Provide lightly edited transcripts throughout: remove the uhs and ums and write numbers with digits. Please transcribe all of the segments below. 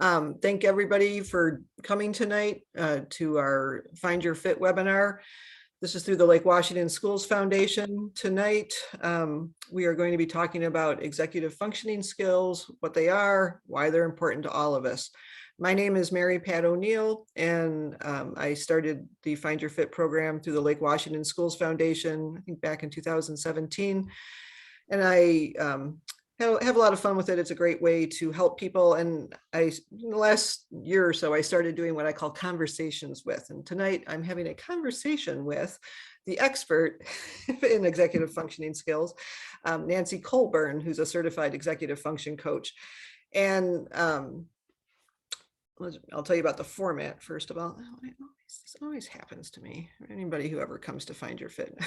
Thank everybody for coming tonight to our Find Your Fit webinar. This is through the Lake Washington Schools Foundation. Tonight, we are going to be talking about executive functioning skills, what they are, why they're important to all of us. My name is Mary Pat O'Neill, and I started the Find Your Fit program through the Lake Washington Schools Foundation, I think back in 2017. And I have a lot of fun with it. It's a great way to help people. And in the last year or so, I started doing what I call conversations with. And tonight I'm having a conversation with the expert in executive functioning skills, Nancy Colburn, who's a certified executive function coach. And I'll tell you about the format first of all. This always happens to me. Anybody who ever comes to Find Your Fit.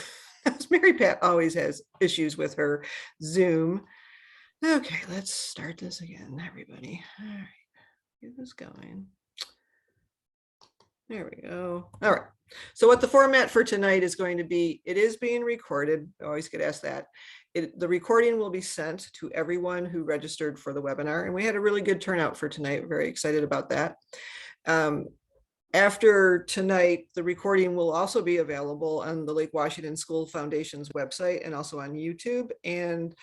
Mary Pat always has issues with her Zoom. Okay, let's start this again, everybody. All right, get this going. There we go. All right. So what the format for tonight is going to be, it is being recorded. I always get asked that. The recording will be sent to everyone who registered for the webinar. And we had a really good turnout for tonight. Very excited about that. After tonight, the recording will also be available on the Lake Washington School Foundation's website and also on YouTube. And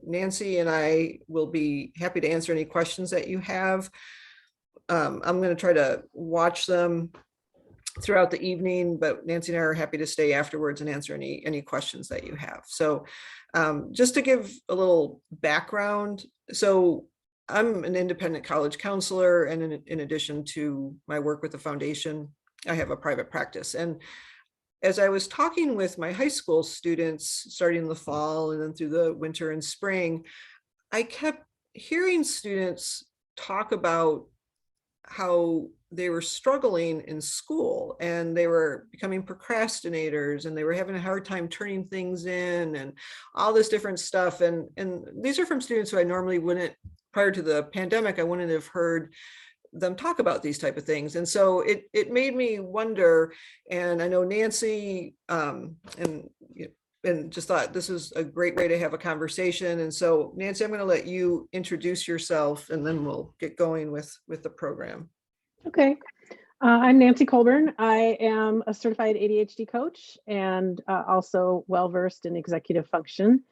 Nancy and I will be happy to answer any questions that you have. I'm going to try to watch them throughout the evening, but Nancy and I are happy to stay afterwards and answer any questions that you have. So just to give a little background, so I'm an independent college counselor, and in addition to my work with the foundation, I have a private practice. And as I was talking with my high school students starting in the fall and then through the winter and spring, I kept hearing students talk about how they were struggling in school and they were becoming procrastinators and they were having a hard time turning things in and all this different stuff. And these are from students who I normally wouldn't, prior to the pandemic, I wouldn't have heard them talk about these type of things. And so it made me wonder, and I know Nancy and just thought this was a great way to have a conversation. And so Nancy, I'm going to let you introduce yourself and then we'll get going with the program. Okay. I'm Nancy Colburn. I am a certified ADHD coach and also well-versed in executive function.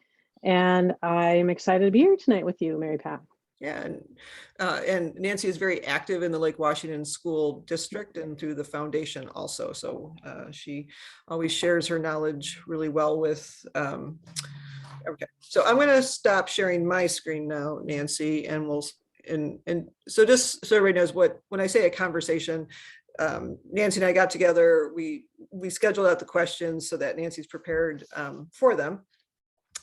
And I'm excited to be here tonight with you, Mary Pat. Yeah, and Nancy is very active in the Lake Washington School District and through the foundation also. So she always shares her knowledge really well with. Okay, so I'm going to stop sharing my screen now, Nancy, and we'll and so just so everybody knows when I say a conversation, Nancy and I got together. We scheduled out the questions so that Nancy's prepared for them.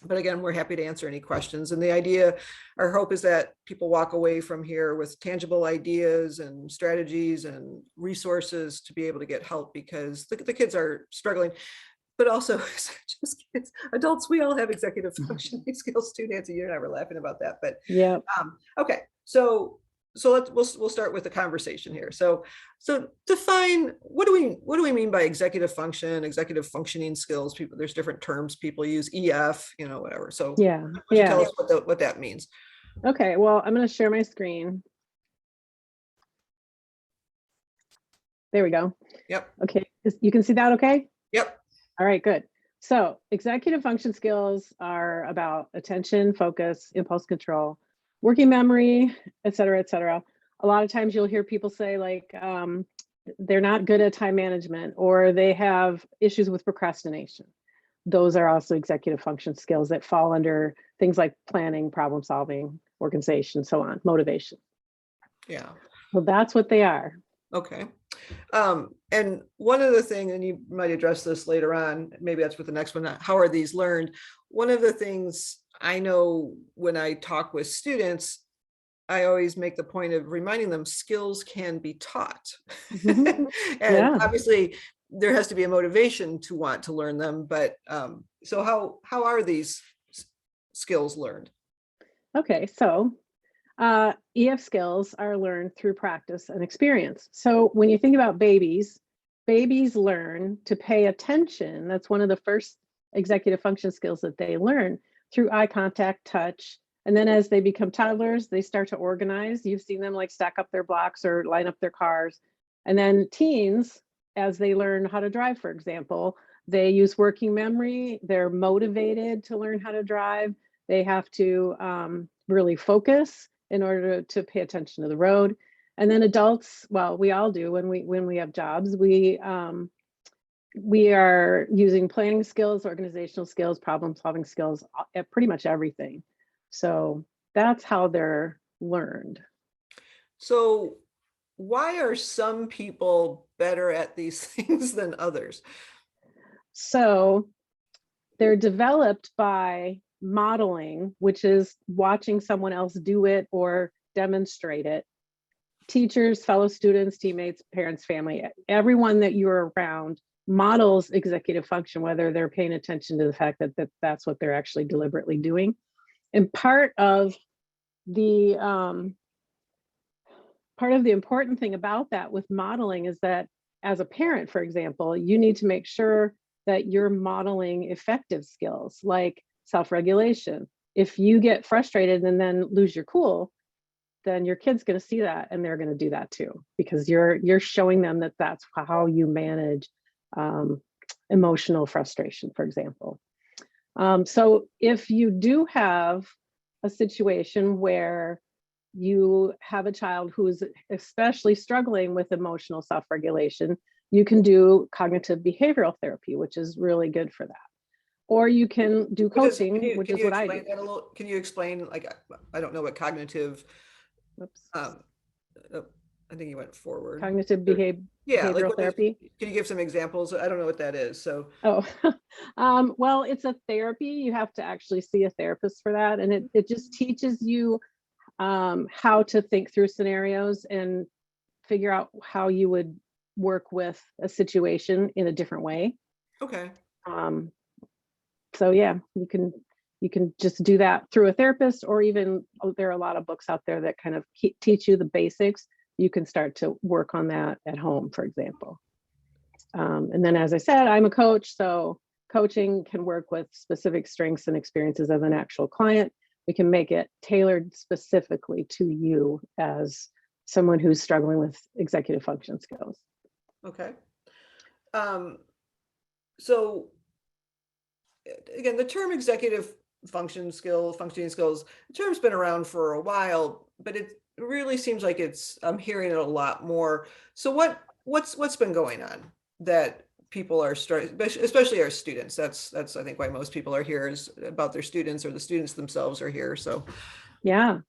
But again, we're happy to answer any questions. And the idea, our hope is that people walk away from here with tangible ideas and strategies and resources to be able to get help, because the kids are struggling, but also just kids, adults, we all have executive functioning skills too. Nancy, you and I were laughing about that, but yeah. Okay, so we'll start with the conversation here. So define, what do we mean by executive function, executive functioning skills? People, there's different terms people use, EF, whatever. So yeah, tell us what that means. Okay, well, I'm going to share my screen. There we go. Yep. Okay, you can see that okay? Yep. All right, good. So executive function skills are about attention, focus, impulse control, working memory, et cetera, et cetera. A lot of times you'll hear people say like, they're not good at time management, or they have issues with procrastination. Those are also executive function skills that fall under things like planning, problem solving, organization, so on, motivation. Yeah. Well, that's what they are. Okay. And one of the things, and you might address this later on, maybe that's with the next one, how are these learned? One of the things I know when I talk with students, I always make the point of reminding them skills can be taught. Mm-hmm. And obviously there has to be a motivation to want to learn them, but so how are these skills learned? Okay, so EF skills are learned through practice and experience. So when you think about babies learn to pay attention. That's one of the first executive function skills that they learn through eye contact, touch, And then as they become toddlers, they start to organize. You've seen them like stack up their blocks or line up their cars. And then teens, as they learn how to drive, for example, they use working memory. They're motivated to learn how to drive. They have to really focus in order to pay attention to the road. And then adults, well, we all do when we have jobs, we are using planning skills, organizational skills, problem solving skills at pretty much everything. So that's how they're learned. So why are some people better at these things than others? So they're developed by modeling, which is watching someone else do it or demonstrate it. Teachers, fellow students, teammates, parents, family, everyone that you're around models executive function, whether they're paying attention to the fact that that's what they're actually deliberately doing. And part of the important thing about that with modeling is that as a parent, for example, you need to make sure that you're modeling effective skills like self-regulation. If you get frustrated and then lose your cool, then your kid's going to see that and they're going to do that too, because you're showing them that that's how you manage emotional frustration, for example. So if you do have a situation where you have a child who's especially struggling with emotional self-regulation, you can do cognitive behavioral therapy, which is really good for that. Or you can do coaching, which is what I do. Can you explain, like, I don't know what cognitive, I think you went forward. Cognitive behavioral therapy. Can you give some examples? I don't know what that is, so. Oh, well, it's a therapy. You have to actually see a therapist for that. And it just teaches you how to think through scenarios and figure out how you would work with a situation in a different way. Okay. So yeah, you can just do that through a therapist, or even there are a lot of books out there that kind of teach you the basics. You can start to work on that at home, for example. And then, as I said, I'm a coach, so coaching can work with specific strengths and experiences of an actual client. We can make it tailored specifically to you as someone who's struggling with executive function skills. Okay. So again, the term executive functioning skills, the term's been around for a while, but it really seems like I'm hearing it a lot more. So what's been going on that people are starting, especially our students? That's I think why most people are here, is about their students, or the students themselves are here. So yeah.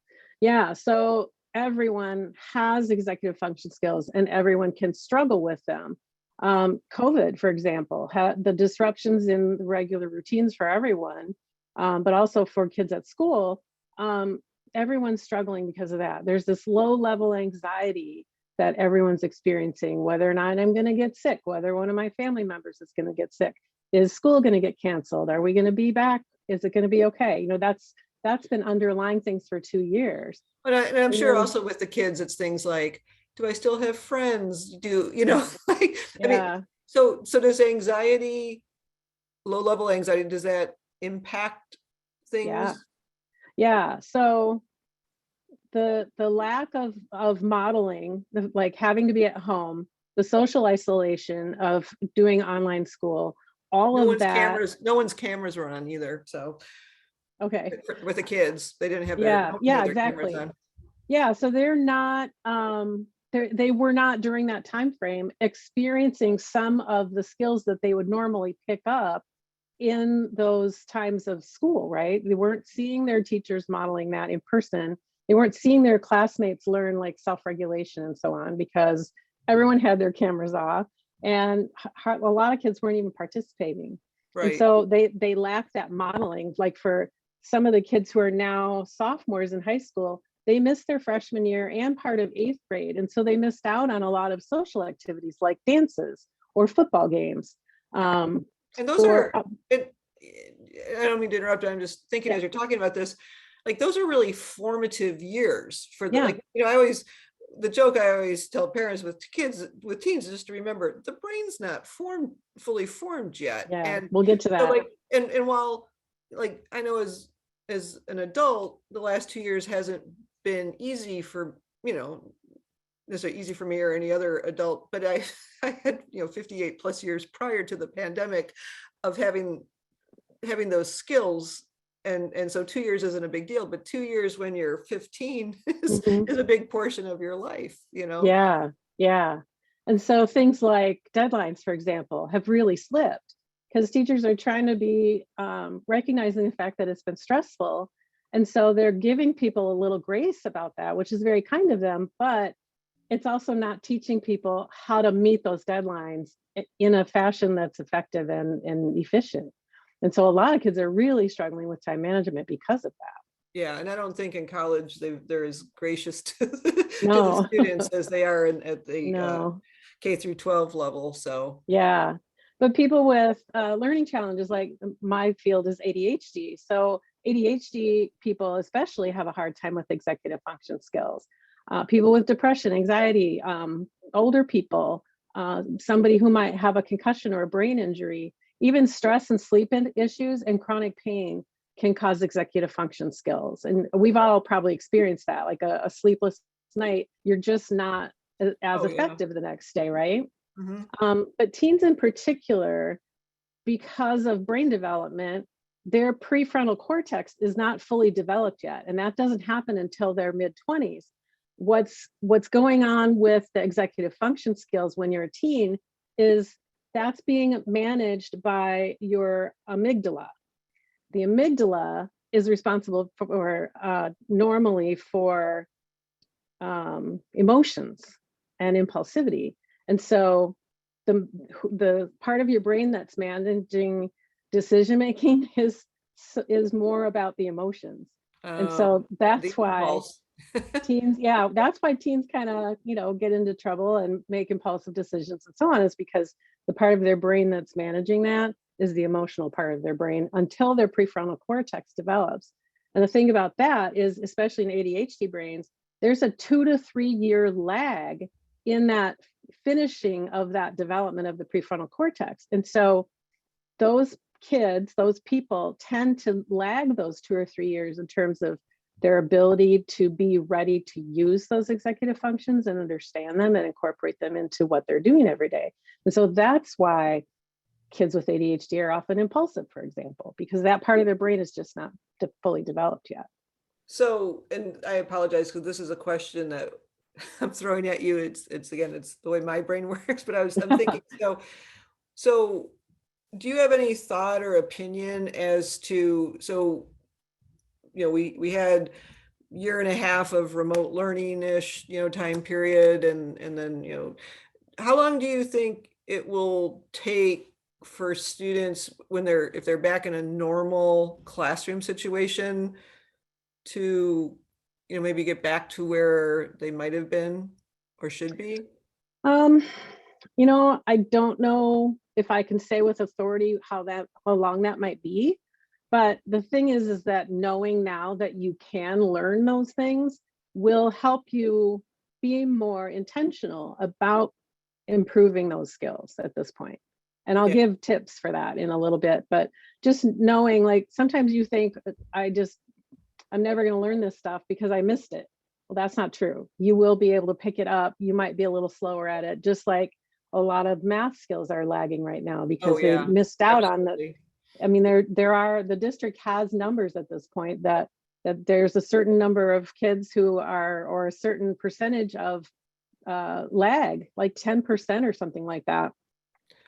So everyone has executive function skills and everyone can struggle with them. COVID, for example, had the disruptions in the regular routines for everyone, but also for kids at school. Everyone's struggling because of that. There's this low level anxiety that everyone's experiencing, whether or not I'm going to get sick, whether one of my family members is going to get sick. Is school going to get canceled? Are we going to be back? Is it going to be okay? You know, that's been underlying things for 2 years. But I'm sure also with the kids, it's things like, do I still have friends? Like, yeah. I mean, so does anxiety, low level anxiety, does that impact things? Yeah. So the lack of modeling, like having to be at home, the social isolation of doing online school, all of that. No one's cameras were on either. So okay. With the kids, they didn't have their exactly. cameras on. Yeah, so they're not they were not during that time frame experiencing some of the skills that they would normally pick up in those times of school, right? They weren't seeing their teachers modeling that in person. They weren't seeing their classmates learn like self-regulation and so on, because everyone had their cameras off and a lot of kids weren't even participating. Right. And so they lacked that modeling. Like for some of the kids who are now sophomores in high school, they missed their freshman year and part of 8th grade. And so they missed out on a lot of social activities like dances or football games. And those I don't mean to interrupt, I'm just thinking as you're talking about this, like those are really formative years for the, like, the joke I always tell parents with kids, with teens, is just to remember the brain's not fully formed yet. Yeah, and we'll get to that. So like, and while, like, I know as as an adult, the last 2 years hasn't been easy for, necessarily easy for me or any other adult, but I, I had, 58 plus years prior to the pandemic of having those skills. And so 2 years isn't a big deal, but 2 years when you're 15 Mhm. is a big portion of your life. Yeah, yeah. And so things like deadlines, for example, have really slipped because teachers are trying to be recognizing the fact that it's been stressful. And so they're giving people a little grace about that, which is very kind of them, but it's also not teaching people how to meet those deadlines in a fashion that's effective and efficient. And so a lot of kids are really struggling with time management because of that. Yeah, and I don't think in college they're as gracious to to the No, students as they are at the no. K through 12 level. So Yeah. But people with learning challenges, like my field is ADHD. So ADHD people especially have a hard time with executive function skills. People with depression, anxiety, older people, somebody who might have a concussion or a brain injury, even stress and sleep issues and chronic pain can cause executive function skills. And we've all probably experienced that, like a sleepless night, you're just not as oh yeah. effective the next day, right? Mhm. But teens in particular, because of brain development, their prefrontal cortex is not fully developed yet, and that doesn't happen until their mid 20s. What's going on with the executive function skills when you're a teen is that's being managed by your amygdala. The amygdala is responsible for normally for emotions and impulsivity. And so the part of your brain that's managing decision making is more about the emotions. And so The that's why impulse. teens, yeah, that's why teens kind of, get into trouble and make impulsive decisions and so on, is because the part of their brain that's managing that is the emotional part of their brain until their prefrontal cortex develops. And the thing about that is, especially in ADHD brains, there's a 2 to 3 year lag in that finishing of that development of the prefrontal cortex. And so those kids, those people tend to lag those 2 or 3 years in terms of their ability to be ready to use those executive functions and understand them and incorporate them into what they're doing every day. And so that's why kids with ADHD are often impulsive, for example, because that part of their brain is just not fully developed yet. So, and I apologize because this is a question that I'm throwing at you. It's again, it's the way my brain works, but I'm thinking, so do you have any thought or opinion as to, so, we had year and a half of remote learning ish, time period. And then, how long do you think it will take for students when if they're back in a normal classroom situation to, maybe get back to where they might have been or should be? Um, I don't know if I can say with authority how long that might be. But the thing is that knowing now that you can learn those things will help you be more intentional about improving those skills at this point. And I'll Yeah. give tips for that in a little bit, but just knowing, like, sometimes you think I'm never going to learn this stuff because I missed it. Well, that's not true. You will be able to pick it up. You might be a little slower at it, just like a lot of math skills are lagging right now Oh, because they yeah, missed out on the. absolutely. I mean, the district has numbers at this point that there's a certain number of kids who are, or a certain percentage of lag, like 10% or something like that,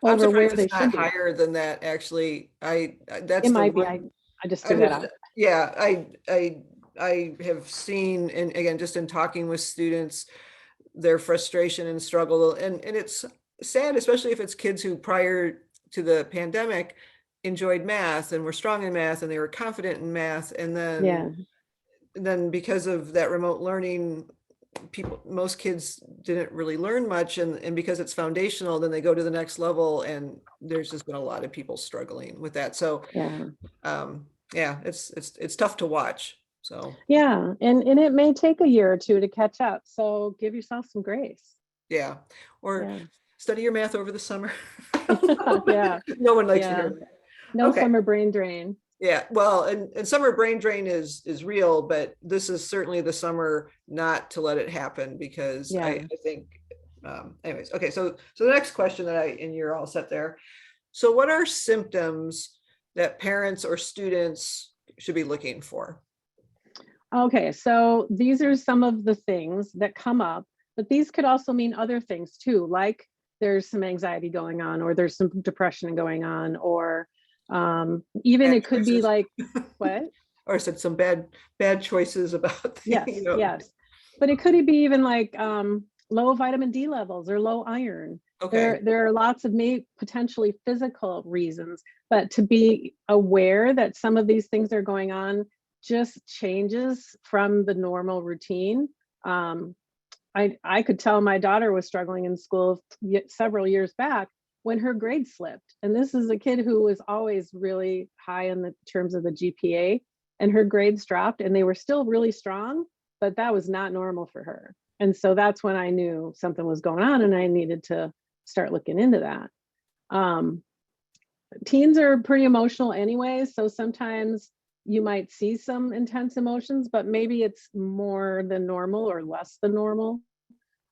I'm over surprised where it's they should not be. higher than that, actually. It That's the might be. one. I just I threw that was, out. yeah, I have seen, and again, just in talking with students, their frustration and struggle, and it's sad, especially if it's kids who prior to the pandemic enjoyed math and were strong in math and they were confident in math, and Yeah. then because of that remote learning, most kids didn't really learn much, and because it's foundational, then they go to the next level, and there's just been a lot of people struggling with that. So Yeah. yeah, it's tough to watch. So Yeah. And it may take a year or two to catch up. So give yourself some grace. yeah, or Yeah. study your math over the summer. Yeah. No one likes to Yeah. hear that. No Okay, summer brain drain. Yeah, well, and summer brain drain is real, but this is certainly the summer not to let it happen, because Yeah. I think, anyways, okay, so the next question that and you're all set there. So what are symptoms that parents or students should be looking for? Okay, so these are some of the things that come up, but these could also mean other things too, like there's some anxiety going on, or there's some depression going on, or even Bad it could be choices, like, what? or I said some bad choices about the, Yes, yes. But it could be even like low vitamin D levels or low iron. okay. There are lots of potentially physical reasons, but to be aware that some of these things are going on just changes from the normal routine. Um, I could tell my daughter was struggling in school several years back when her grades slipped. And this is a kid who was always really high in the terms of the GPA, and her grades dropped and they were still really strong, but that was not normal for her. And so that's when I knew something was going on and I needed to start looking into that. Um, Teens are pretty emotional anyway, so sometimes you might see some intense emotions, but maybe it's more than normal or less than normal.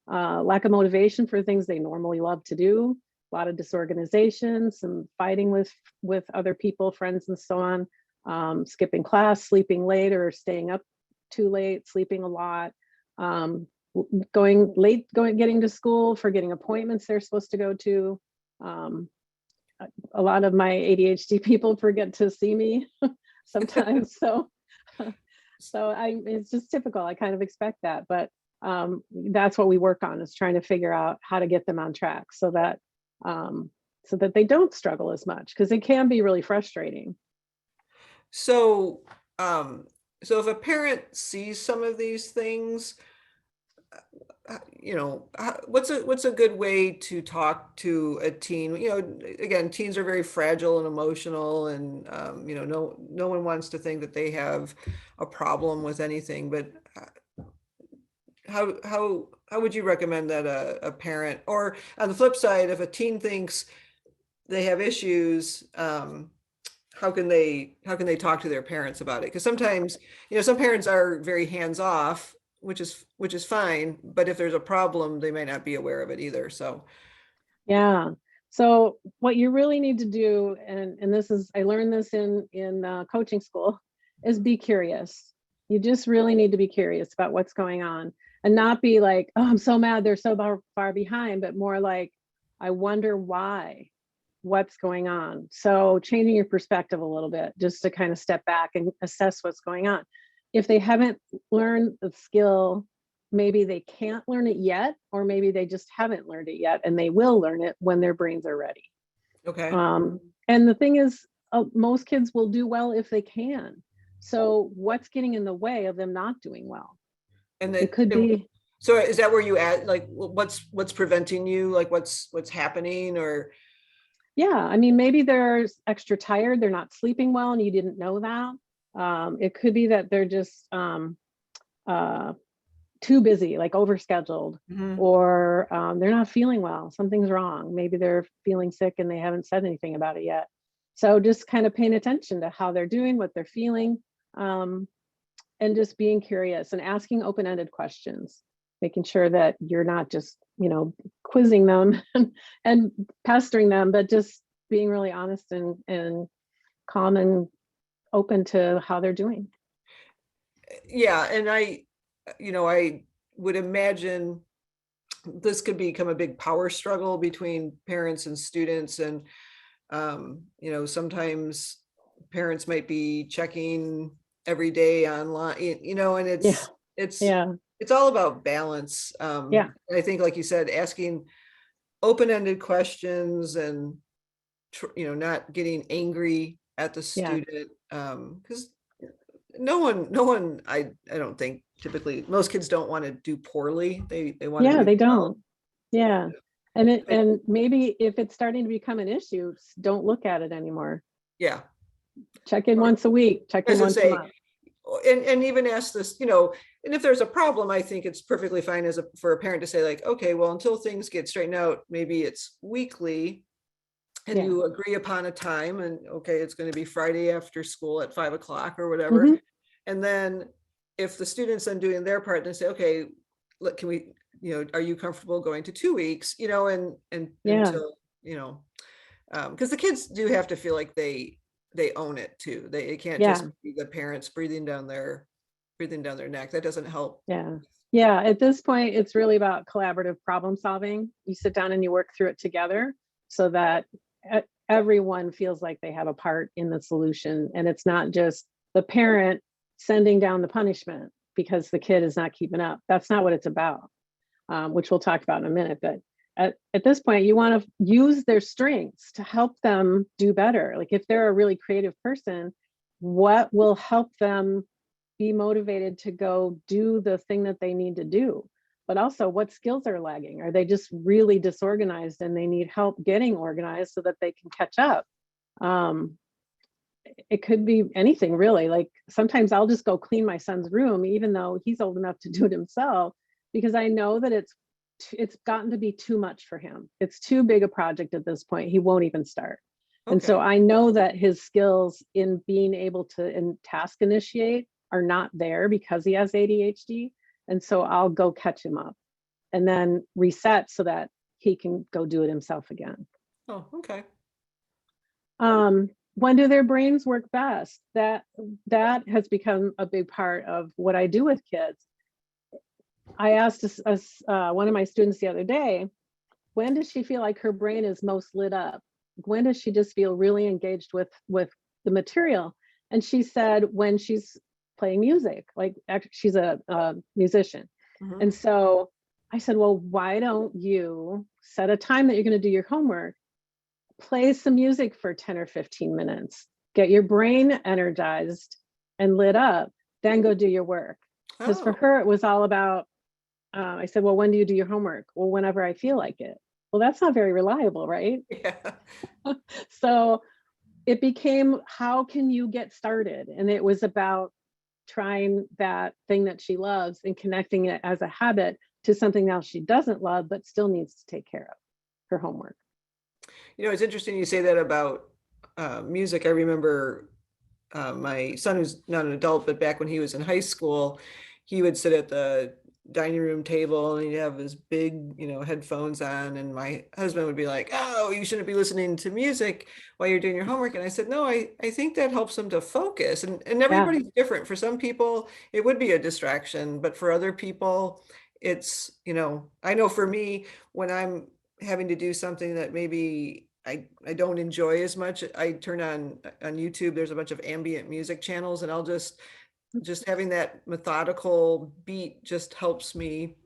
Lack of motivation for things they normally love to do, a lot of disorganization, some fighting with other people, friends, and so on. Skipping class, sleeping late or staying up too late, sleeping a lot, going late, getting to school, forgetting appointments they're supposed to go to. A lot of my ADHD people forget to see me sometimes, so it's just typical. I kind of expect that, but that's what we work on, is trying to figure out how to get them on track so that they don't struggle as much, because it can be really frustrating. So, so if a parent sees some of these things, what's a good way to talk to a teen? Again, teens are very fragile and emotional, and no one wants to think that they have a problem with anything. But how would you recommend that a parent, or on the flip side, if a teen thinks they have issues, how can they talk to their parents about it? Because sometimes, some parents are very hands off, which is fine, but if there's a problem, they might not be aware of it either. So Yeah. So what you really need to do, and this is, I learned this in coaching school, is be curious. You just really need to be curious about what's going on, and not be like, oh, I'm so mad they're so far behind, but more like, I wonder why, what's going on. So changing your perspective a little bit, just to kind of step back and assess what's going on. If they haven't learned the skill, maybe they can't learn it yet, or maybe they just haven't learned it yet and they will learn it when their brains are ready. okay. And the thing is, most kids will do well if they can. So what's getting in the way of them not doing well? And It that could be, so is that where you at, like, what's preventing you, like what's happening, or yeah, I mean, maybe they're extra tired, they're not sleeping well, and you didn't know that. It could be that they're just uh, too busy, like overscheduled, Mhm. or they're not feeling well. Something's wrong. Maybe they're feeling sick and they haven't said anything about it yet. So just kind of paying attention to how they're doing, what they're feeling, um, and just being curious and asking open-ended questions, making sure that you're not just, quizzing them and pestering them, but just being really honest and calm and open to how they're doing. Yeah, and I would imagine this could become a big power struggle between parents and students, and sometimes parents might be checking every day online, and Yeah, it's yeah, it's all about balance. yeah, I think, like you said, asking open-ended questions, and not getting angry at the yeah, student, because no one, I don't think, typically most kids don't want to do poorly. They want to yeah, do they well. don't. Yeah. But And maybe if it's starting to become an issue, don't look at it anymore. yeah, Check in or once a week, check in as I once a say, month. and even ask this, and if there's a problem, I think it's perfectly fine for a parent to say, like, okay, well, until things get straightened out, maybe it's weekly, and Yeah. you agree upon a time, and okay, it's going to be Friday after school at 5 o'clock or whatever. Mhm. And then if the students then doing their part, then say, okay, look, can we, are you comfortable going to 2 weeks, and Yeah. until, because the kids do have to feel like they own it too. It can't just Yeah. be the parents breathing down their neck. That doesn't help. Yeah. Yeah. At this point, it's really about collaborative problem solving. You sit down and you work through it together so that everyone feels like they have a part in the solution. And it's not just the parent sending down the punishment because the kid is not keeping up. That's not what it's about, which we'll talk about in a minute. But at this point, you want to use their strengths to help them do better. Like if they're a really creative person, what will help them be motivated to go do the thing that they need to do? But also, what skills are lagging? Are they just really disorganized and they need help getting organized so that they can catch up? Um, it could be anything really. Like sometimes I'll just go clean my son's room, even though he's old enough to do it himself, because I know that it's gotten to be too much for him. It's too big a project at this point. He won't even start. And so Okay. I know that his skills in being able to task initiate are not there because he has ADHD. And so I'll go catch him up and then reset so that he can go do it himself again. Oh, okay. When do their brains work best? That has become a big part of what I do with kids. I asked one of my students the other day, when does she feel like her brain is most lit up? When does she just feel really engaged with the material? And she said when she's playing music, like she's a musician. Mhm. And so I said, well, why don't you set a time that you're going to do your homework, play some music for 10 or 15 minutes, get your brain energized and lit up, then go do your work. Because for Oh, her, it was all about, I said, well, when do you do your homework? Well, whenever I feel like it. Well, that's not very reliable, right? yeah. So it became, how can you get started? And it was about trying that thing that she loves and connecting it as a habit to something else she doesn't love, but still needs to take care of, her homework. It's interesting you say that about music. I remember my son, who's not an adult, but back when he was in high school, he would sit at the dining room table and he'd have his big, headphones on. And my husband would be like, oh, you shouldn't be listening to music while you're doing your homework. And I said, no, I think that helps them to focus. And Yeah. everybody's different. For some people, it would be a distraction, but for other people, it's, I know for me, when I'm having to do something that maybe I don't enjoy as much, I turn on YouTube, there's a bunch of ambient music channels, and I'll just having that methodical beat just helps me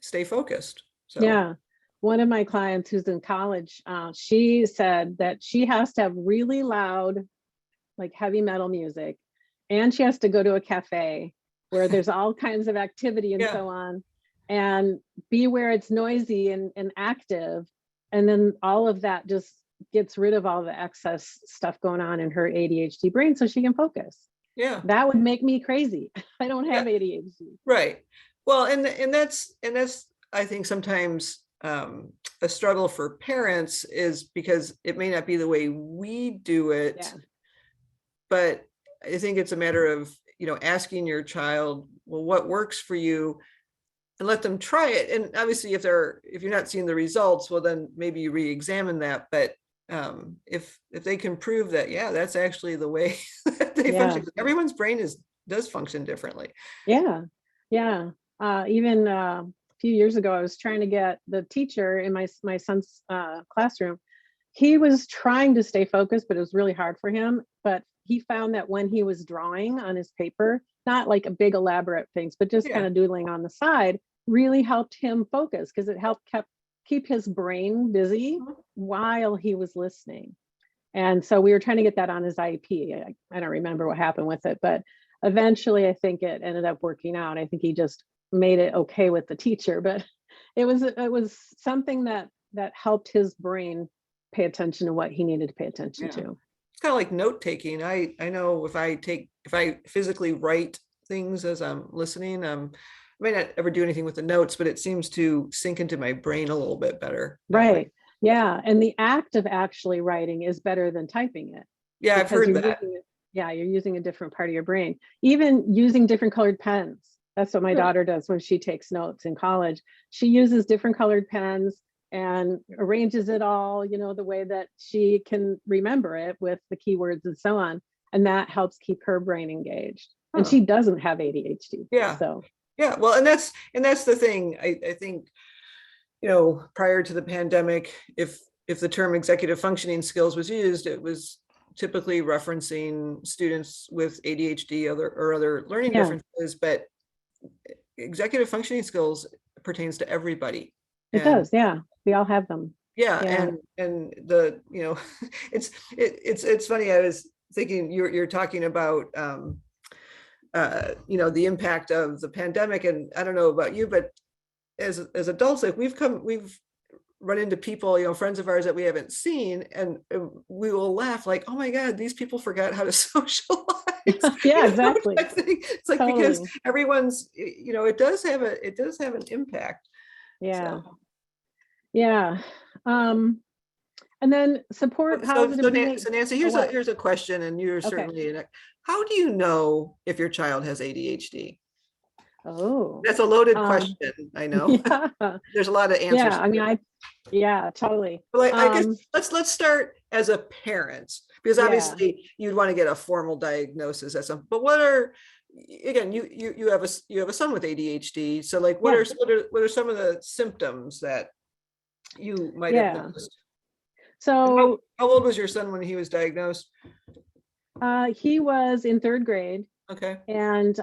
stay focused. So, Yeah. One of my clients who's in college, she said that she has to have really loud, like heavy metal music, and she has to go to a cafe where there's all kinds of activity and yeah, so on, and be where it's noisy and active. And then all of that just gets rid of all the excess stuff going on in her ADHD brain so she can focus. yeah, That would make me crazy. I don't yeah, have ADHD. right. Well, and that's I think sometimes a struggle for parents is because it may not be the way we do it, Yeah. but I think it's a matter of, asking your child, well, what works for you, and let them try it. And obviously if you're not seeing the results, well, then maybe you re-examine that. But if they can prove that, yeah, that's actually the way that they Yeah. function. Everyone's brain does function differently. Yeah. Yeah. Even a few years ago, I was trying to get the teacher in my son's classroom. He was trying to stay focused, but it was really hard for him. But he found that when he was drawing on his paper, not like a big elaborate things, but just kind Yeah, of doodling on the side, really helped him focus because it helped keep his brain busy while he was listening. And so we were trying to get that on his IEP. I don't remember what happened with it, but eventually I think it ended up working out. I think he just made it okay with the teacher, but it was something that helped his brain pay attention to what he needed to pay attention yeah. to. It's kind of like note taking. I know if I physically write things as I'm listening, I may not ever do anything with the notes, but it seems to sink into my brain a little bit better that way. Right. Yeah, and the act of actually writing is better than typing it Yeah, I've because heard you're that. using it. Yeah, you're using a different part of your brain. Even using different colored pens. That's what my Hmm. daughter does when she takes notes in college. She uses different colored pens and arranges it all, the way that she can remember it with the keywords and so on. And that helps keep her brain engaged. And Huh. she doesn't have ADHD. Yeah. So, Yeah. Well, and that's the thing. I think, prior to the pandemic, if the term executive functioning skills was used, it was typically referencing students with ADHD or other learning yeah, differences, but executive functioning skills pertains to everybody. it And does. Yeah, we all have them. yeah, Yeah. and the, it's funny. I was thinking you're talking about the impact of the pandemic, and I don't know about you, but as adults, like we've run into people, friends of ours that we haven't seen, and we will laugh like, oh my God, these people forgot how to socialize. Yeah, exactly. I think it's like, because Totally. everyone's, it does have an impact. Yeah. So, Yeah. Um, and then support positive behavior. So Nancy, Oh, what? here's a question, and you're Okay. certainly in it. How do you know if your child has ADHD? Oh, That's a loaded um, question, I know. yeah. There's a lot of Yeah. answers I to mean, it. yeah, totally. Well, I guess let's start as a parent, because Yeah. obviously you'd want to get a formal diagnosis at some. But what are, again, you have a son with ADHD, so like Yeah. what are some of the symptoms that you might have Yeah. noticed? And So, how old was your son when he was diagnosed? he was in third grade Okay. and,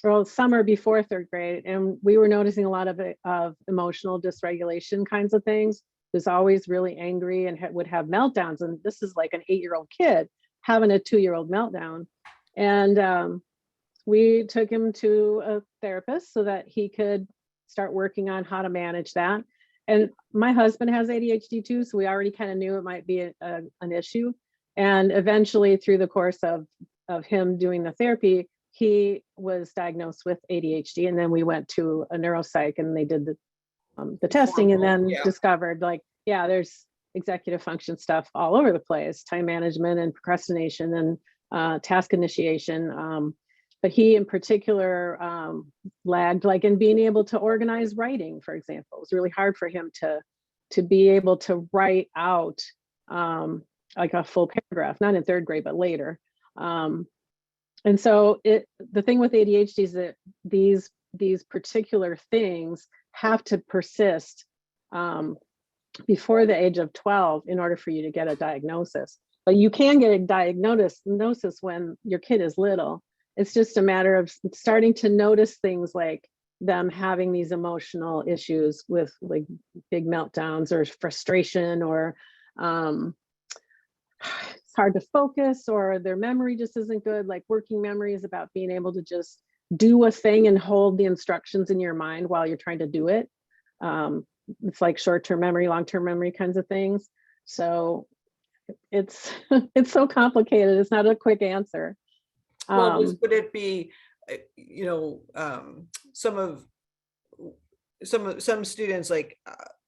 well, summer before third grade, and we were noticing a lot of emotional dysregulation kinds of things. He was always really angry and would have meltdowns. And this is like an 8-year-old kid having a 2-year-old meltdown. And we took him to a therapist so that he could start working on how to manage that. And my husband has ADHD too, so we already kind of knew it might be an issue. And eventually, through the course of him doing the therapy, he was diagnosed with ADHD. And then we went to a neuropsych, and they did the testing, and Formal, then yeah. discovered, like, yeah, there's executive function stuff all over the place, time management and procrastination and task initiation. But he in particular lagged, like, in being able to organize writing, for example. It was really hard for him to be able to write out like a full paragraph, not in third grade, but later. And so the thing with ADHD is that these particular things have to persist before the age of 12 in order for you to get a diagnosis. But you can get a diagnosis when your kid is little. It's just a matter of starting to notice things like them having these emotional issues with like big meltdowns or frustration, or it's hard to focus, or their memory just isn't good. Like, working memory is about being able to just do a thing and hold the instructions in your mind while you're trying to do it. It's like short-term memory, long-term memory kinds of things. So it's it's so complicated. It's not a quick answer. Well, would it be, some students, like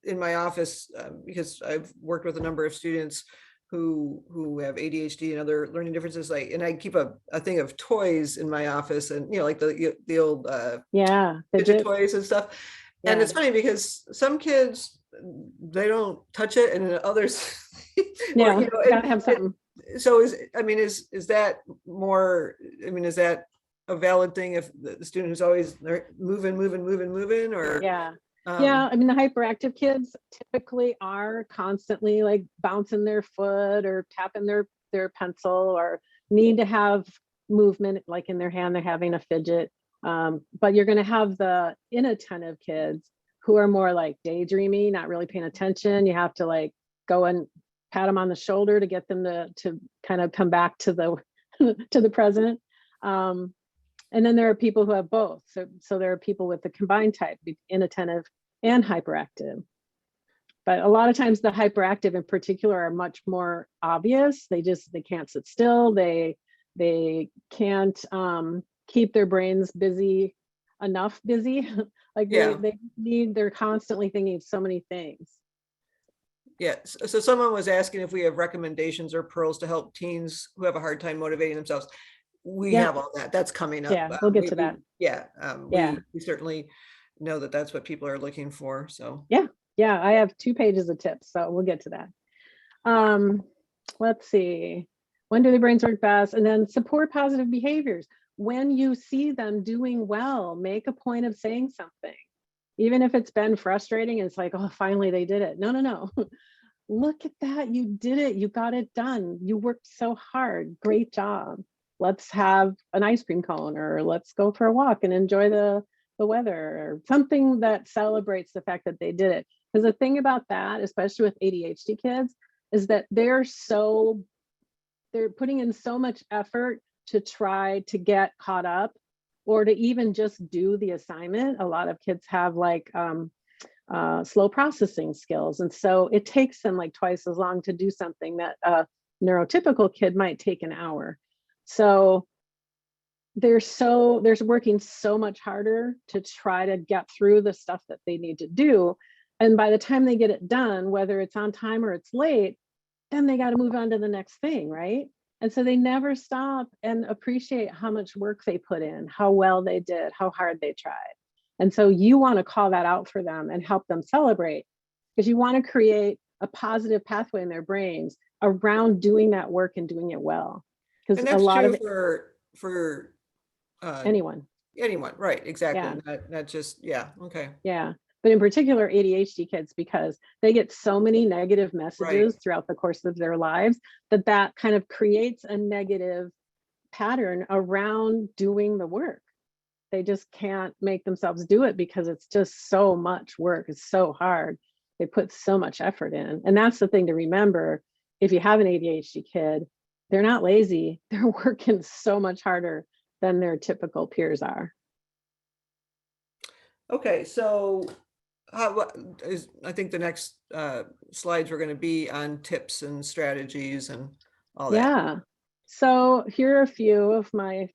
in my office, because I've worked with a number of students who have ADHD and other learning differences, like, and I keep a thing of toys in my office, and like the old Yeah, fidget fidget. toys and stuff. And Yeah, it's funny because some kids, they don't touch it, and then others, or yeah, gotta have something. so is that more, is that a valid thing if the student is always moving, or Yeah. Yeah, I mean, the hyperactive kids typically are constantly like bouncing their foot or tapping their pencil, or need to have movement like in their hand, they're having a fidget. But you're going to have the inattentive kids who are more like daydreamy, not really paying attention. You have to like go and pat them on the shoulder to get them to kind of come back to the to the present. And then there are people who have both. So there are people with the combined type, inattentive and hyperactive. But a lot of times the hyperactive in particular are much more obvious. They can't sit still. They can't keep their brains busy. Like yeah. they're constantly thinking of so many things. Yeah, so someone was asking if we have recommendations or pearls to help teens who have a hard time motivating themselves. We Yeah, have all that. That's coming up. yeah, we'll get to that. Yeah, We certainly know that that's what people are looking for. So yeah, yeah. I have 2 pages of tips, so we'll get to that. Um, let's see. When do the brains work best? And then support positive behaviors. When you see them doing well, make a point of saying something. Even if it's been frustrating, it's like, oh, finally they did it. No, no, no. Look at that. You did it. You got it done. You worked so hard. Great job. Let's have an ice cream cone, or let's go for a walk and enjoy the weather, or something that celebrates the fact that they did it. Because the thing about that, especially with ADHD kids, is that they're putting in so much effort to try to get caught up, or to even just do the assignment. A lot of kids have like slow processing skills, and so it takes them like twice as long to do something that a neurotypical kid might take an hour. So they're working so much harder to try to get through the stuff that they need to do, and by the time they get it done, whether it's on time or it's late, then they got to move on to the next thing, right? And so they never stop and appreciate how much work they put in, how well they did, how hard they tried. And so you want to call that out for them and help them celebrate, because you want to create a positive pathway in their brains around doing that work and doing it well. Because and a that's lot true of for anyone, anyone, right? Exactly. yeah, Not just, yeah. Okay. yeah. But in particular, ADHD kids, because they get so many negative Right. messages throughout the course of their lives, that kind of creates a negative pattern around doing the work. They just can't make themselves do it because it's just so much work. It's so hard. They put so much effort in. And that's the thing to remember. If you have an ADHD kid, they're not lazy. They're working so much harder than their typical peers are. Okay. So I think the next slides were going to be on tips and strategies and all that. Yeah. So here are a few of my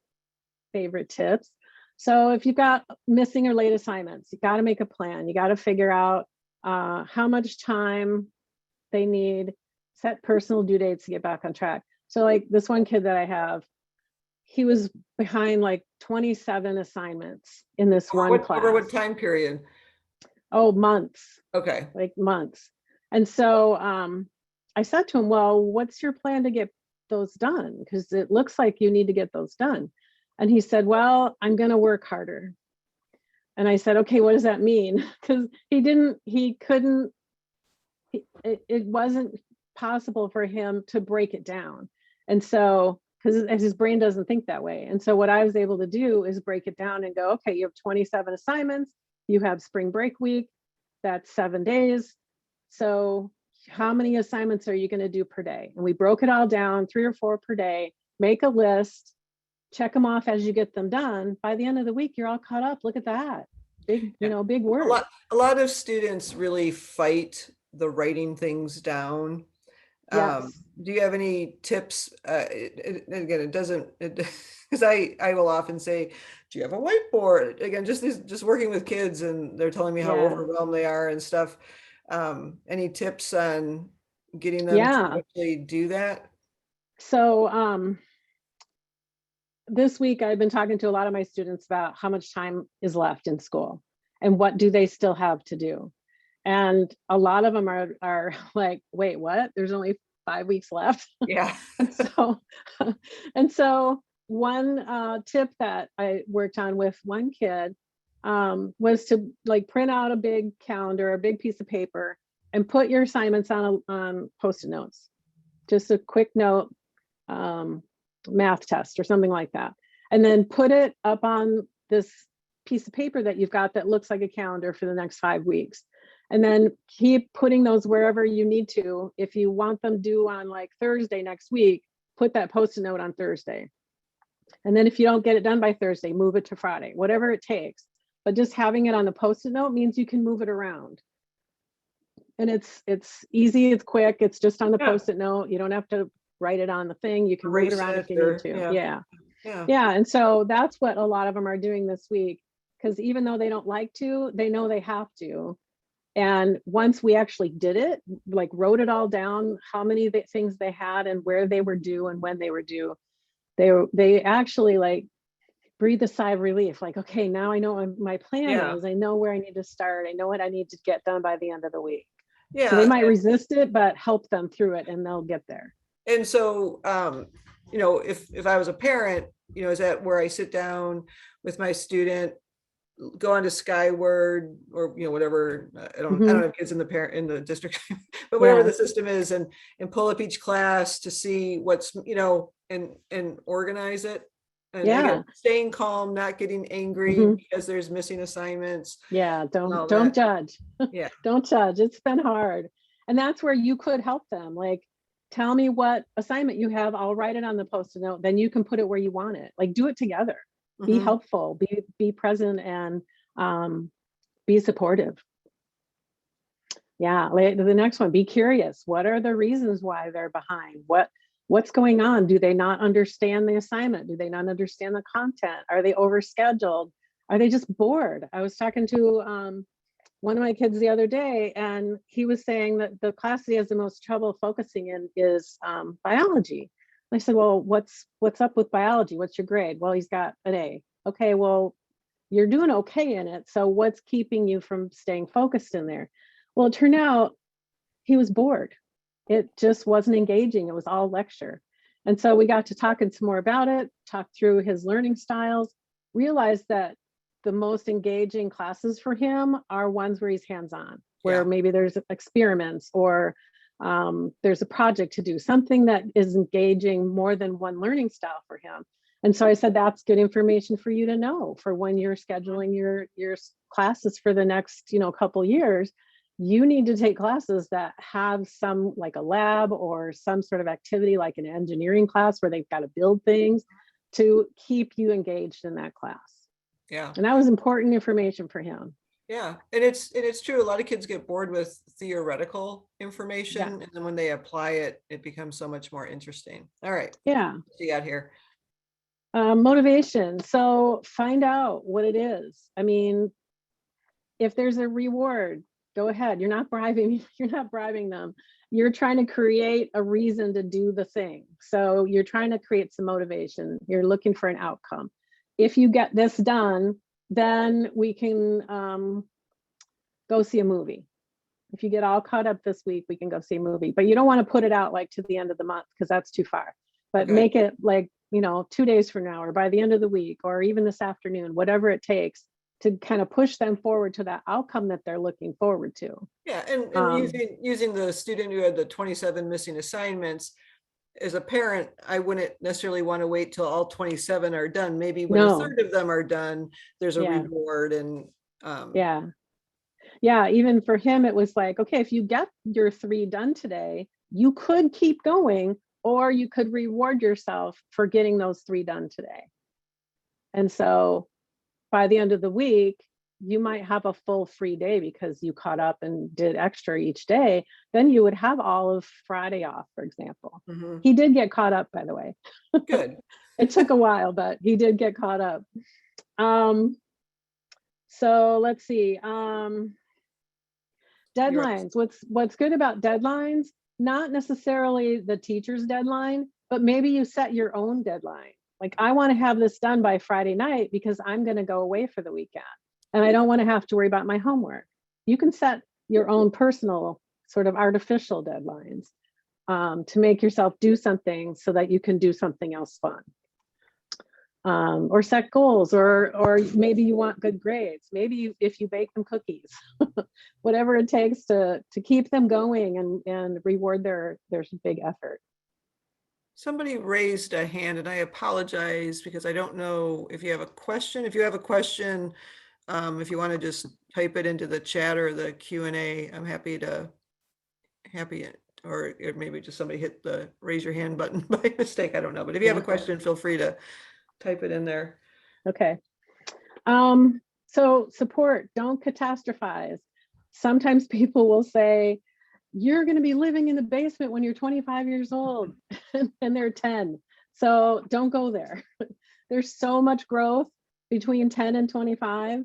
favorite tips. So if you've got missing or late assignments, you got to make a plan. You got to figure out how much time they need, set personal due dates to get back on track. So like this one kid that I have, he was behind like 27 assignments in this one Over class. what time period? Oh, months, Okay. like months. And so I said to him, well, what's your plan to get those done? Because it looks like you need to get those done. And he said, well, I'm going to work harder. And I said, okay, what does that mean? Because he couldn't, it wasn't possible for him to break it down. And so, because his brain doesn't think that way. And so what I was able to do is break it down and go, okay, you have 27 assignments, you have spring break week, that's 7 days. So how many assignments are you going to do per day? And we broke it all down, 3 or 4 per day, make a list, check them off as you get them done. By the end of the week, you're all caught up. Look at that. Big, Yeah. big work. A lot of students really fight the writing things down. Yes. Do you have any tips? Again, it doesn't, because I will often say, do you have a whiteboard? Again, just working with kids and they're telling me how Yeah. overwhelmed they are and stuff. Any tips on getting them to Yeah. actually do that? So this week I've been talking to a lot of my students about how much time is left in school and what do they still have to do. And a lot of them are like, wait, what? There's only 5 weeks left. Yeah. And so and so one tip that I worked on with one kid was to like print out a big calendar, a big piece of paper, and put your assignments on post-it notes. Just a quick note, math test or something like that. And then put it up on this piece of paper that you've got that looks like a calendar for the next 5 weeks. And then keep putting those wherever you need to. If you want them due on like Thursday next week, put that post-it note on Thursday. And then if you don't get it done by Thursday, move it to Friday, whatever it takes. But just having it on the post-it note means you can move it around. And it's easy, it's quick, it's just on the Yeah. post-it note. You don't have to write it on the thing. You can move it Erase around it if you or, need to. yeah. Yeah. Yeah. Yeah. And so that's what a lot of them are doing this week. Because even though they don't like to, they know they have to. And once we actually did it, like wrote it all down, how many things they had and where they were due and when they were due, they actually like breathe a sigh of relief. Like, okay, now I know what my plan Yeah. is. I know where I need to start. I know what I need to get done by the end of the week. So they Yeah. might resist it, but help them through it and they'll get there. And so, you know, if I was a parent, you know, is that where I sit down with my student, go on to Skyward or, you know, whatever, I don't Mhm. have kids in the district, but whatever Yeah. the system is, and pull up each class to see what's, you know, and organize it. And Yeah. again, staying calm, not getting angry Mhm. because there's missing assignments Yeah. and all Don't that. judge. Yeah. Don't judge. It's been hard. And that's where you could help them. Like, tell me what assignment you have. I'll write it on the post-it note. Then you can put it where you want it. Like, do it together. Be Mhm. helpful. Be present and be supportive. Yeah. Like, the next one, be curious. What are the reasons why they're behind? What's going on? Do they not understand the assignment? Do they not understand the content? Are they overscheduled? Are they just bored? I was talking to one of my kids the other day, and he was saying that the class he has the most trouble focusing in is biology. And I said, well, what's up with biology? What's your grade? Well, he's got an A. Okay, well, you're doing okay in it. So what's keeping you from staying focused in there? Well, it turned out he was bored. It just wasn't engaging. It was all lecture. And so we got to talking some more about it, talked through his learning styles, realized that the most engaging classes for him are ones where he's hands-on, where Yeah. maybe there's experiments or there's a project to do, something that is engaging more than one learning style for him. And so I said, that's good information for you to know for when you're scheduling your classes for the next, couple years. You need to take classes that have some, like a lab or some sort of activity, like an engineering class where they've got to build things to keep you engaged in that class. Yeah. And that was important information for him. Yeah. And it's true. A lot of kids get bored with theoretical information, Yeah. and then when they apply it, it becomes so much more interesting. All right. Yeah. What you got here? Motivation. So find out what it is. I mean, if there's a reward, go ahead. You're not bribing, you're not bribing them. You're trying to create a reason to do the thing. So you're trying to create some motivation. You're looking for an outcome. If you get this done, then we can go see a movie. If you get all caught up this week, we can go see a movie. But you don't want to put it out like to the end of the month because that's too far. But Okay. make it like, 2 days from now or by the end of the week or even this afternoon, whatever it takes to kind of push them forward to that outcome that they're looking forward to. Yeah. And using the student who had the 27 missing assignments, as a parent, I wouldn't necessarily want to wait till all 27 are done. Maybe when a No. third of them are done, there's a Yeah. reward. And Yeah. Even for him, it was like, okay, if you get your 3 done today, you could keep going, or you could reward yourself for getting those 3 done today. And so by the end of the week, you might have a full free day because you caught up and did extra each day. Then you would have all of Friday off, for example. Mhm. He did get caught up, by the way. Good. It took a while, but he did get caught up. So let's see. Deadlines. What's good about deadlines? Not necessarily the teacher's deadline, but maybe you set your own deadline. Like, I want to have this done by Friday night because I'm going to go away for the weekend and I don't want to have to worry about my homework. You can set your own personal sort of artificial deadlines to make yourself do something so that you can do something else fun. Or set goals, or maybe you want good grades. Maybe if you bake them cookies, whatever it takes to keep them going and reward their big effort. Somebody raised a hand, and I apologize because I don't know if you have a question. If you have a question, if you want to just type it into the chat or the Q&A, I'm happy, or maybe just somebody hit the raise your hand button by mistake. I don't know. But if you have a question, feel free to type it in there. Okay. So support, don't catastrophize. Sometimes people will say, you're going to be living in the basement when you're 25 years old and they're 10. So don't go there. There's so much growth between 10 and 25.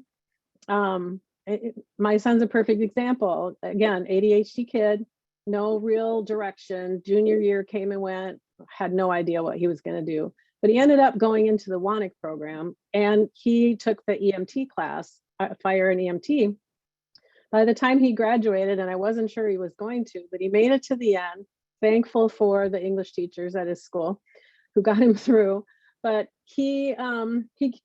My son's a perfect example. Again, ADHD kid, no real direction. Junior year came and went, had no idea what he was going to do. But he ended up going into the WANIC program, and he took the EMT class, fire and EMT. By the time he graduated, and I wasn't sure he was going to, but he made it to the end, thankful for the English teachers at his school who got him through. But he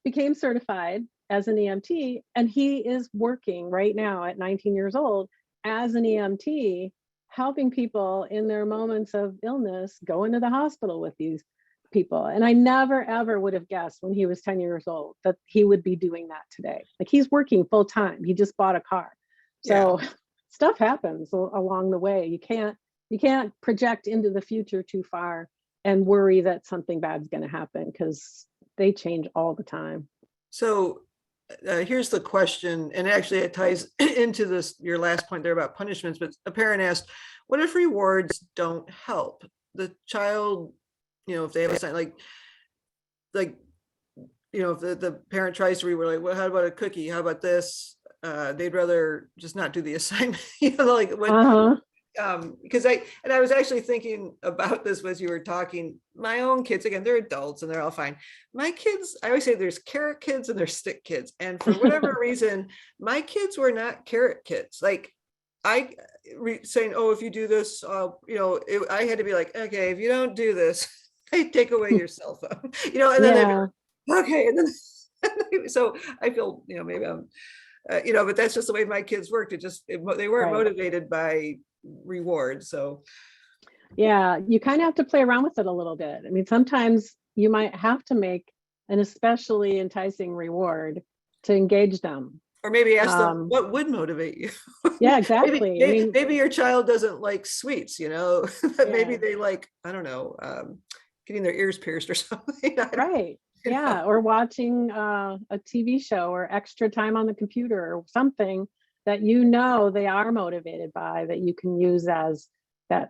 became certified as an EMT, and he is working right now at 19 years old as an EMT, helping people in their moments of illness go into the hospital with these people. And I never, ever would have guessed when he was 10 years old that he would be doing that today. Like, he's working full time. He just bought a car. So stuff happens along the way. You can't project into the future too far and worry that something bad's going to happen, because they change all the time. So here's the question, and actually it ties into this, your last point there about punishments, but a parent asked, what if rewards don't help the child? If they have a sign like, if the parent tries to reward, like, well, how about a cookie? How about this? They'd rather just not do the assignment, like when, because I was actually thinking about this as you were talking. My own kids, again, they're adults and they're all fine. My kids, I always say there's carrot kids and there's stick kids. And for whatever reason, my kids were not carrot kids. Like, saying, oh, if you do this, I had to be like, okay, if you don't do this, I take away your cell phone, and then they'd be like, okay. And then, so I feel, maybe I'm, but that's just the way my kids worked. They weren't motivated by reward. So yeah, you kind of have to play around with it a little bit. I mean, sometimes you might have to make an especially enticing reward to engage them. Or maybe ask them what would motivate you. Yeah, exactly. Maybe your child doesn't like sweets, maybe they like, I don't know, getting their ears pierced or something. Right. Yeah. Or watching a TV show or extra time on the computer or something that they are motivated by, that you can use as that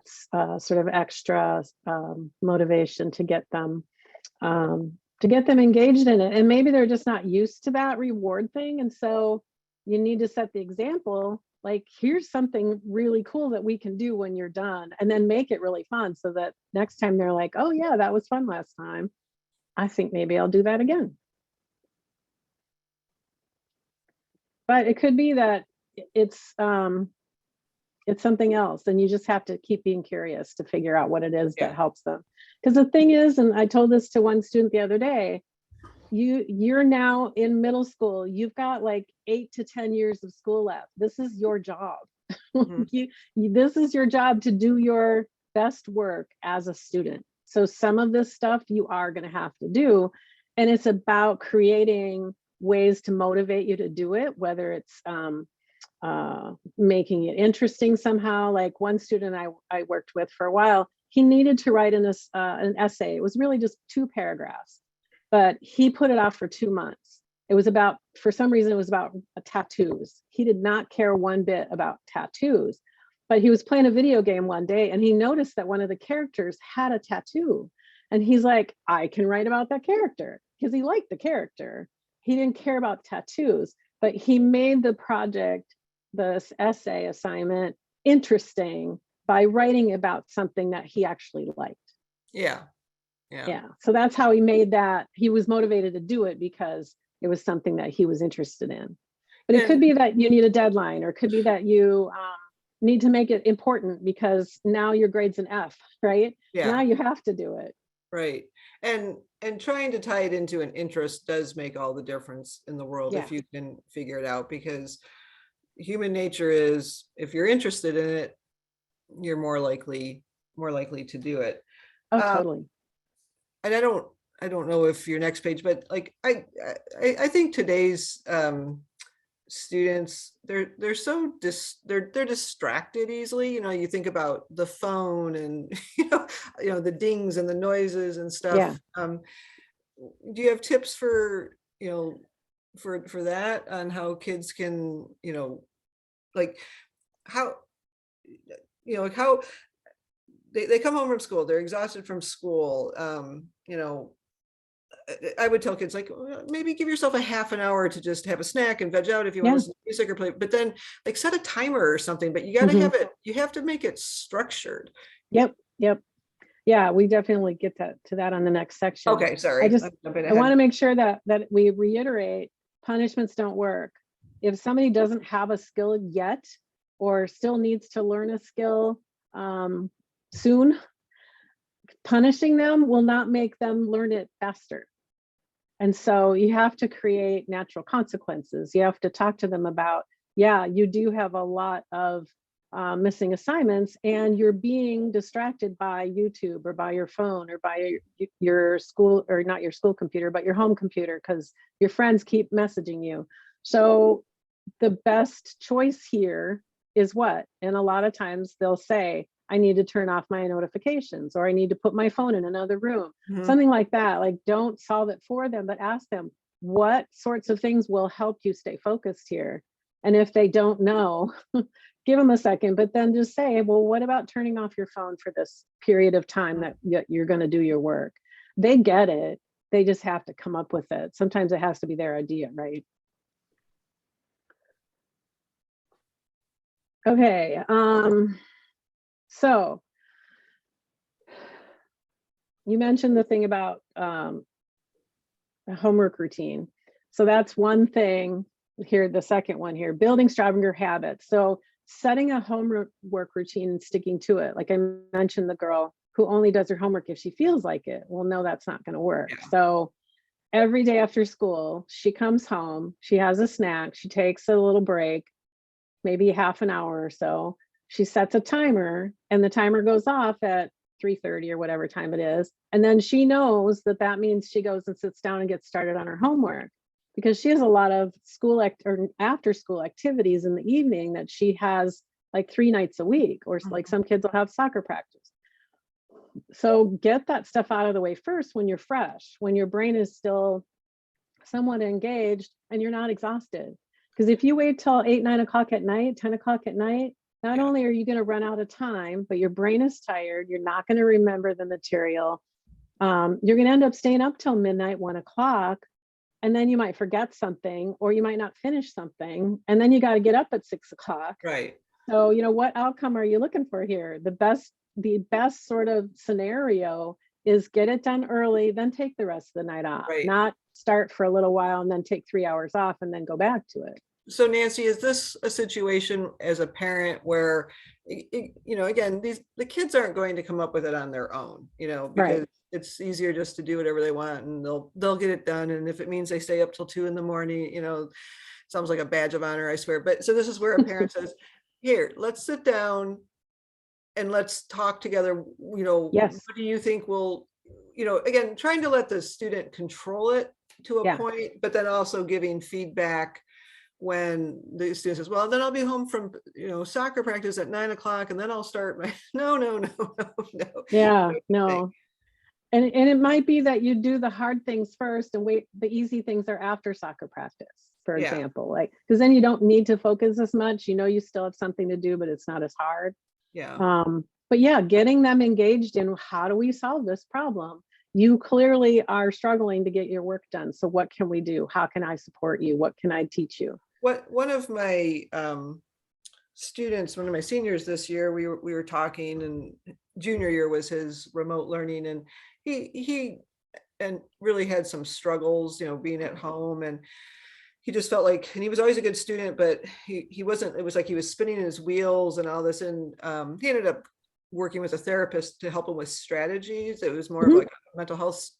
sort of extra motivation to get them engaged in it. And maybe they're just not used to that reward thing. And so you need to set the example, like, here's something really cool that we can do when you're done, and then make it really fun so that next time they're like, oh yeah, that was fun last time. I think maybe I'll do that again. But it could be that it's something else, and you just have to keep being curious to figure out what it is that helps them. Because the thing is, and I told this to one student the other day, you're now in middle school. You've got like 8 to 10 years of school left. This is your job. This is your job to do your best work as a student. So some of this stuff you are going to have to do, and it's about creating ways to motivate you to do it, whether it's making it interesting somehow. Like one student I worked with for a while, he needed to write an essay. It was really just 2 paragraphs, but he put it off for 2 months. It was about, for some reason, it was about tattoos. He did not care one bit about tattoos, but he was playing a video game one day and he noticed that one of the characters had a tattoo. And he's like, I can write about that character, because he liked the character. He didn't care about tattoos, but he made the project, this essay assignment, interesting by writing about something that he actually liked. Yeah. So that's how he made that. He was motivated to do it because it was something that he was interested in. But it could be that you need a deadline, or it could be that you need to make it important because now your grade's an F, right? Now you have to do it. Right. And trying to tie it into an interest does make all the difference in the world if you can figure it out, because human nature is, if you're interested in it, you're more likely to do it. Oh, totally. And I don't know if your next page, but like I think today's students, they're so they're distracted easily. You think about the phone and the dings and the noises and stuff. Do you have tips for for that, on how kids can like how like how they come home from school, they're exhausted from school, I would tell kids like, "Well, maybe give yourself a half an hour to just have a snack and veg out if you want to Yeah. listen to music or play, but then like set a timer or something, but you got to Mhm. have it, you have to make it structured. Yep. Yep. Yeah, we definitely get to that on the next section. Okay, I sorry, just, I'm jumping I want ahead. to make sure that we reiterate punishments don't work. If somebody doesn't have a skill yet or still needs to learn a skill soon, punishing them will not make them learn it faster. And so you have to create natural consequences. You have to talk to them about, yeah, you do have a lot of missing assignments and you're being distracted by YouTube or by your phone or by your school, or not your school computer, but your home computer, because your friends keep messaging you. So the best choice here is what? And a lot of times they'll say, I need to turn off my notifications, or I need to put my phone in another room, Mhm. something like that. Like, don't solve it for them, but ask them what sorts of things will help you stay focused here. And if they don't know, give them a second, but then just say, well, what about turning off your phone for this period of time that you're going to do your work? They get it. They just have to come up with it. Sometimes it has to be their idea, right? Okay. So you mentioned the thing about a homework routine. So that's one thing here. The second one here, building stronger habits. So setting a homework routine and sticking to it. Like I mentioned, the girl who only does her homework if she feels like it. Well, no, that's not going to work. Yeah. So every day after school, she comes home, she has a snack, she takes a little break, maybe half an hour or so. She sets a timer and the timer goes off at 3:30 or whatever time it is. And then she knows that that means she goes and sits down and gets started on her homework, because she has a lot of school or after school activities in the evening that she has like 3 nights a week, or like Mhm. some kids will have soccer practice. So get that stuff out of the way first when you're fresh, when your brain is still somewhat engaged and you're not exhausted. Because if you wait till 8, 9 o'clock at night, 10 o'clock at night, not Yeah. only are you going to run out of time, but your brain is tired. You're not going to remember the material. You're going to end up staying up till midnight, 1 o'clock, and then you might forget something, or you might not finish something. And then you got to get up at 6 o'clock. Right. So, what outcome are you looking for here? The best sort of scenario is get it done early, then take the rest of the night off, Right. not start for a little while and then take 3 hours off and then go back to it. So Nancy, is this a situation as a parent where, again, the kids aren't going to come up with it on their own, Right. because it's easier just to do whatever they want and they'll get it done. And if it means they stay up till 2 in the morning, sounds like a badge of honor, I swear. But so this is where a parent says, here, let's sit down and let's talk together. Yes. What do you think will, again, trying to let the student control it to a Yeah. point, but then also giving feedback when the student says, well, then I'll be home from, soccer practice at 9 o'clock and then I'll start my, no, no, no, no, no. Yeah. Thing. No. And it might be that you do the hard things first and wait, the easy things are after soccer practice, for Yeah, example, like, because then you don't need to focus as much. You still have something to do, but it's not as hard. yeah. But yeah, getting them engaged in how do we solve this problem? You clearly are struggling to get your work done. So what can we do? How can I support you? What can I teach you? One of my students, one of my seniors this year, we were talking, and junior year was his remote learning, and he and really had some struggles, being at home, and he just felt like, and he was always a good student, but he wasn't, it was like he was spinning his wheels and all this. And he ended up working with a therapist to help him with strategies. It was more of Mhm. like a mental health.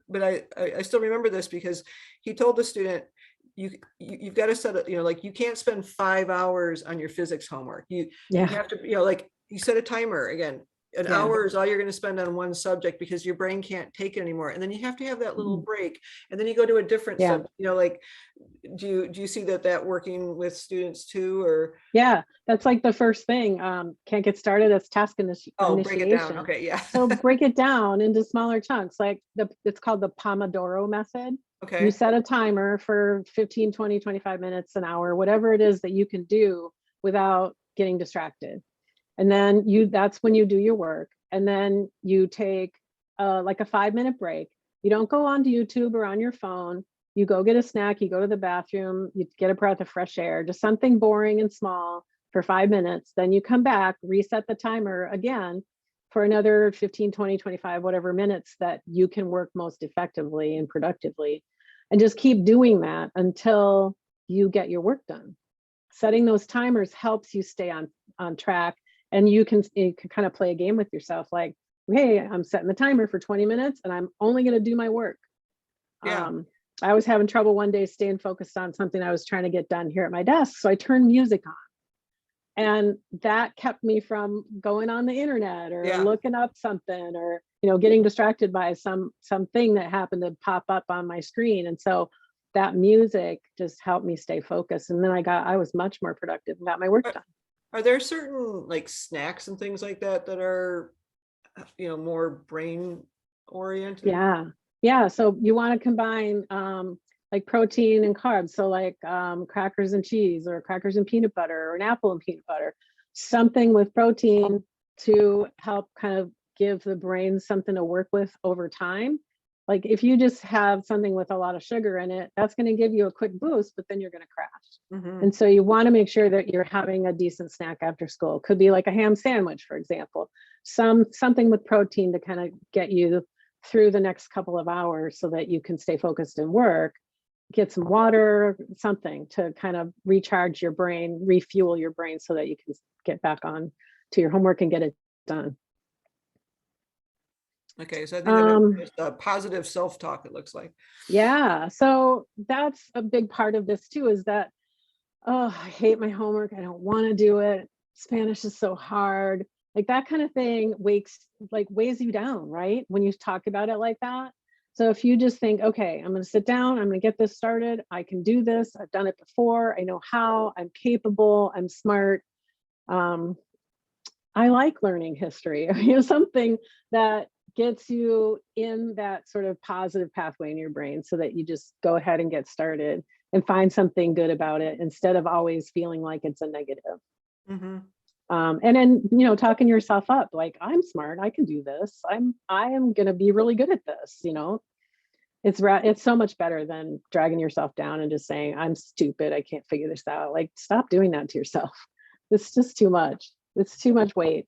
But I still remember this because he told the student, you've got to set it, like you can't spend 5 hours on your physics homework. You Yeah. have to, like he set a timer again. An Yeah. hour is all you're going to spend on one subject because your brain can't take it anymore. And then you have to have that little Mhm. break. And then you go to a different Yeah. subject, like, do you see that working with students too, or Yeah, that's like the first thing. Can't get started. That's task break it down? initiation. Okay, yeah. So break it down into smaller chunks. Like it's called the Pomodoro Method. You Okay. set a timer for 15, 20, 25 minutes, an hour, whatever it is that you can do without getting distracted. And then that's when you do your work. And then you take like a 5-minute break. You don't go onto YouTube or on your phone. You go get a snack, you go to the bathroom, you get a breath of fresh air, just something boring and small for 5 minutes. Then you come back, reset the timer again for another 15, 20, 25, whatever minutes that you can work most effectively and productively. And just keep doing that until you get your work done. Setting those timers helps you stay on track, and you can kind of play a game with yourself like, hey, I'm setting the timer for 20 minutes and I'm only going to do my work. Yeah. I was having trouble one day staying focused on something I was trying to get done here at my desk. So I turned music on, and that kept me from going on the internet or Yeah. looking up something, or, you know, getting distracted by something that happened to pop up on my screen. And so that music just helped me stay focused. And then I was much more productive and got my work done. Are there certain like snacks and things like that that are, you know, more brain oriented? Yeah. So you want to combine like protein and carbs. So like crackers and cheese, or crackers and peanut butter, or an apple and peanut butter, something with protein to help kind of give the brain something to work with over time. Like if you just have something with a lot of sugar in it, that's going to give you a quick boost, but then you're going to crash. And so you want to make sure that you're having a decent snack after school. Could be like a ham sandwich, for example, something with protein to kind of get you through the next couple of hours so that you can stay focused and work. Get some water, something to kind of recharge your brain, refuel your brain so that you can get back on to your homework and get it done. Okay, so I think that makes a positive self-talk, it looks like. Yeah, so that's a big part of this too, is that, oh, I hate my homework, I don't want to do it, Spanish is so hard, like that kind of thing weighs you down, right? When you talk about it like that. So if you just think, okay, I'm going to sit down, I'm going to get this started, I can do this, I've done it before, I know how, I'm capable, I'm smart. I like learning history, you know, something that gets you in that sort of positive pathway in your brain so that you just go ahead and get started and find something good about it instead of always feeling like it's a negative. And then, you know, talking yourself up like, I'm smart, I can do this, I am going to be really good at this, you know. It's so much better than dragging yourself down and just saying, I'm stupid, I can't figure this out. Like, stop doing that to yourself. It's just too much. It's too much weight.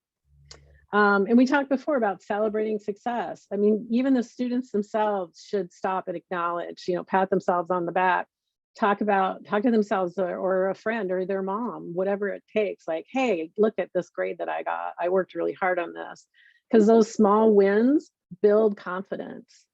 And we talked before about celebrating success. I mean, even the students themselves should stop and acknowledge, you know, pat themselves on the back, talk to themselves or a friend or their mom, whatever it takes. Like, hey, look at this grade that I got. I worked really hard on this. Because those small wins build confidence.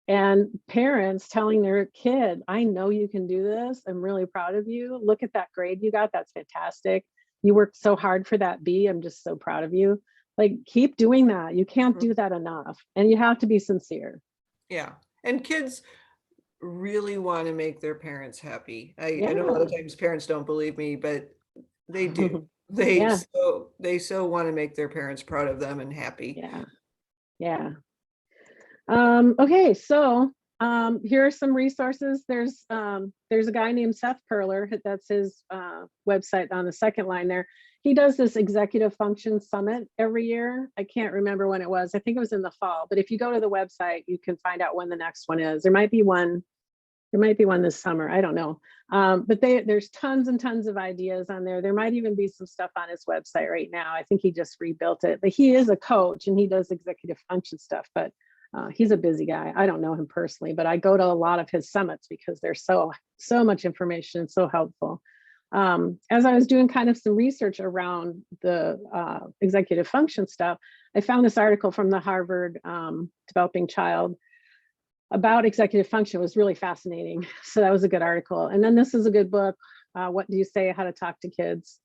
And parents telling their kid, I know you can do this. I'm really proud of you. Look at that grade you got. That's fantastic. You worked so hard for that B. I'm just so proud of you. Like, keep doing that. You can't do that enough. And you have to be sincere. Yeah. And kids really want to make their parents happy. I know a lot of times parents don't believe me, but they do. They so want to make their parents proud of them and happy. Yeah. Okay, so here are some resources. There's a guy named Seth Perler, that's his website on the second line there. He does this executive function summit every year. I can't remember when it was. I think it was in the fall, but if you go to the website, you can find out when the next one is. There might be one this summer. I don't know. But there's tons and tons of ideas on there. There might even be some stuff on his website right now. I think he just rebuilt it, but he is a coach and he does executive function stuff, but he's a busy guy. I don't know him personally, but I go to a lot of his summits because there's so much information and so helpful. As I was doing kind of some research around the executive function stuff, I found this article from the Harvard Developing Child about executive function. It was really fascinating. So that was a good article. And then this is a good book, What Do You Say? How to Talk to Kids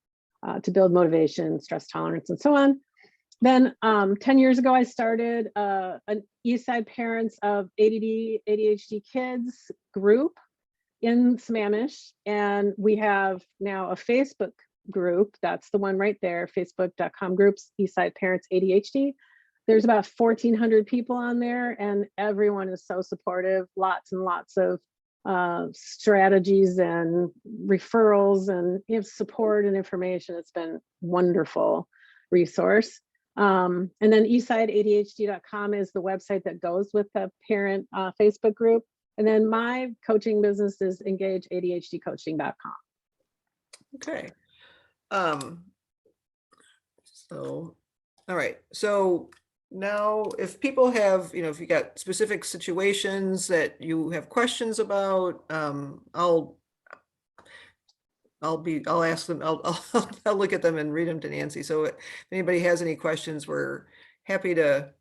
to Build Motivation, Stress Tolerance, and so on. Then 10 years ago, I started an Eastside Parents of ADD, ADHD Kids group in Sammamish. And we have now a Facebook group. That's the one right there, facebook.com groups, Eastside Parents ADHD. There's about 1,400 people on there and everyone is so supportive, lots and lots of strategies and referrals and support and information. It's been wonderful resource. And then eastsideadhd.com is the website that goes with the parent Facebook group. And then my coaching business is engageadhdcoaching.com. Okay. So, all right. So now if people have, if you got specific situations that you have questions about, I'll ask them, I'll look at them and read them to Nancy. So if anybody has any questions, we're happy to,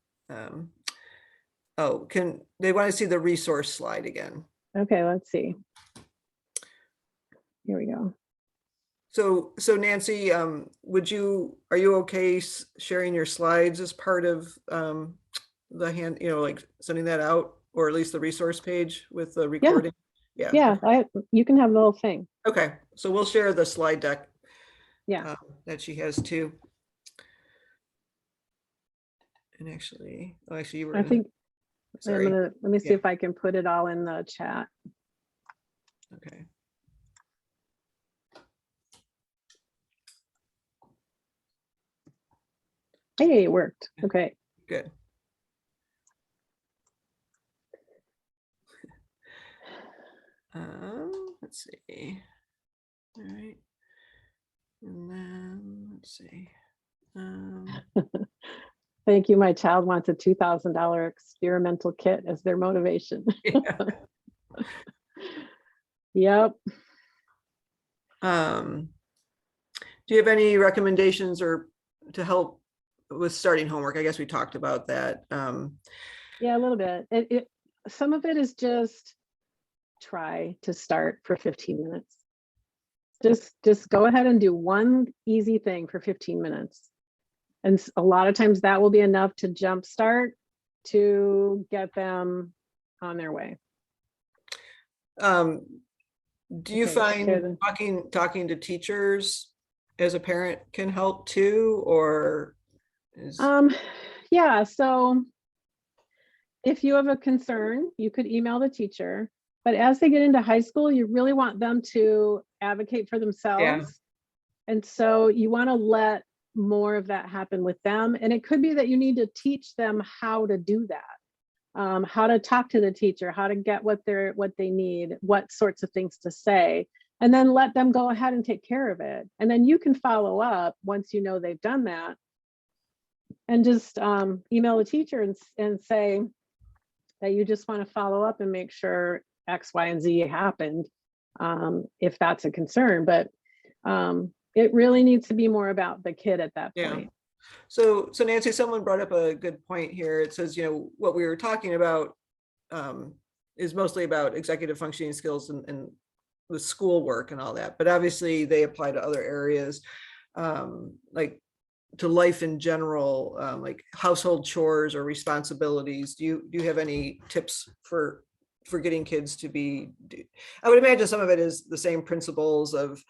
they want to see the resource slide again. Okay, let's see. Here we go. So Nancy, are you okay sharing your slides as part of the hand, like sending that out, or at least the resource page with the recording? Yeah, you can have the whole thing. Okay, so we'll share the slide deck. Yeah, that she has too. And actually, you were. I think. Sorry. Let me see if I can put it all in the chat. Okay. Hey, it worked. Okay. Good. Let's see. All right. And then let's see. Thank you. My child wants a $2,000 experimental kit as their motivation. Yeah. Yep. Do you have any recommendations or to help with starting homework? I guess we talked about that. Yeah, a little bit. Some of it is just try to start for 15 minutes. Just go ahead and do one easy thing for 15 minutes. And a lot of times that will be enough to jumpstart to get them on their way. Do you find talking to teachers as a parent can help too, or yeah, so if you have a concern, you could email the teacher, but as they get into high school, you really want them to advocate for themselves. Yeah. And so you want to let more of that happen with them. And it could be that you need to teach them how to do that, how to talk to the teacher, how to get what they need, what sorts of things to say, and then let them go ahead and take care of it. And then you can follow up once you know they've done that, and just email the teacher and say that you just want to follow up and make sure X, Y, and Z happened, if that's a concern. But it really needs to be more about the kid at that point. So Nancy, someone brought up a good point here. It says, what we were talking about is mostly about executive functioning skills and the schoolwork and all that, but obviously they apply to other areas, like to life in general, like household chores or responsibilities. Do you have any tips for getting kids to I would imagine some of it is the same principles of,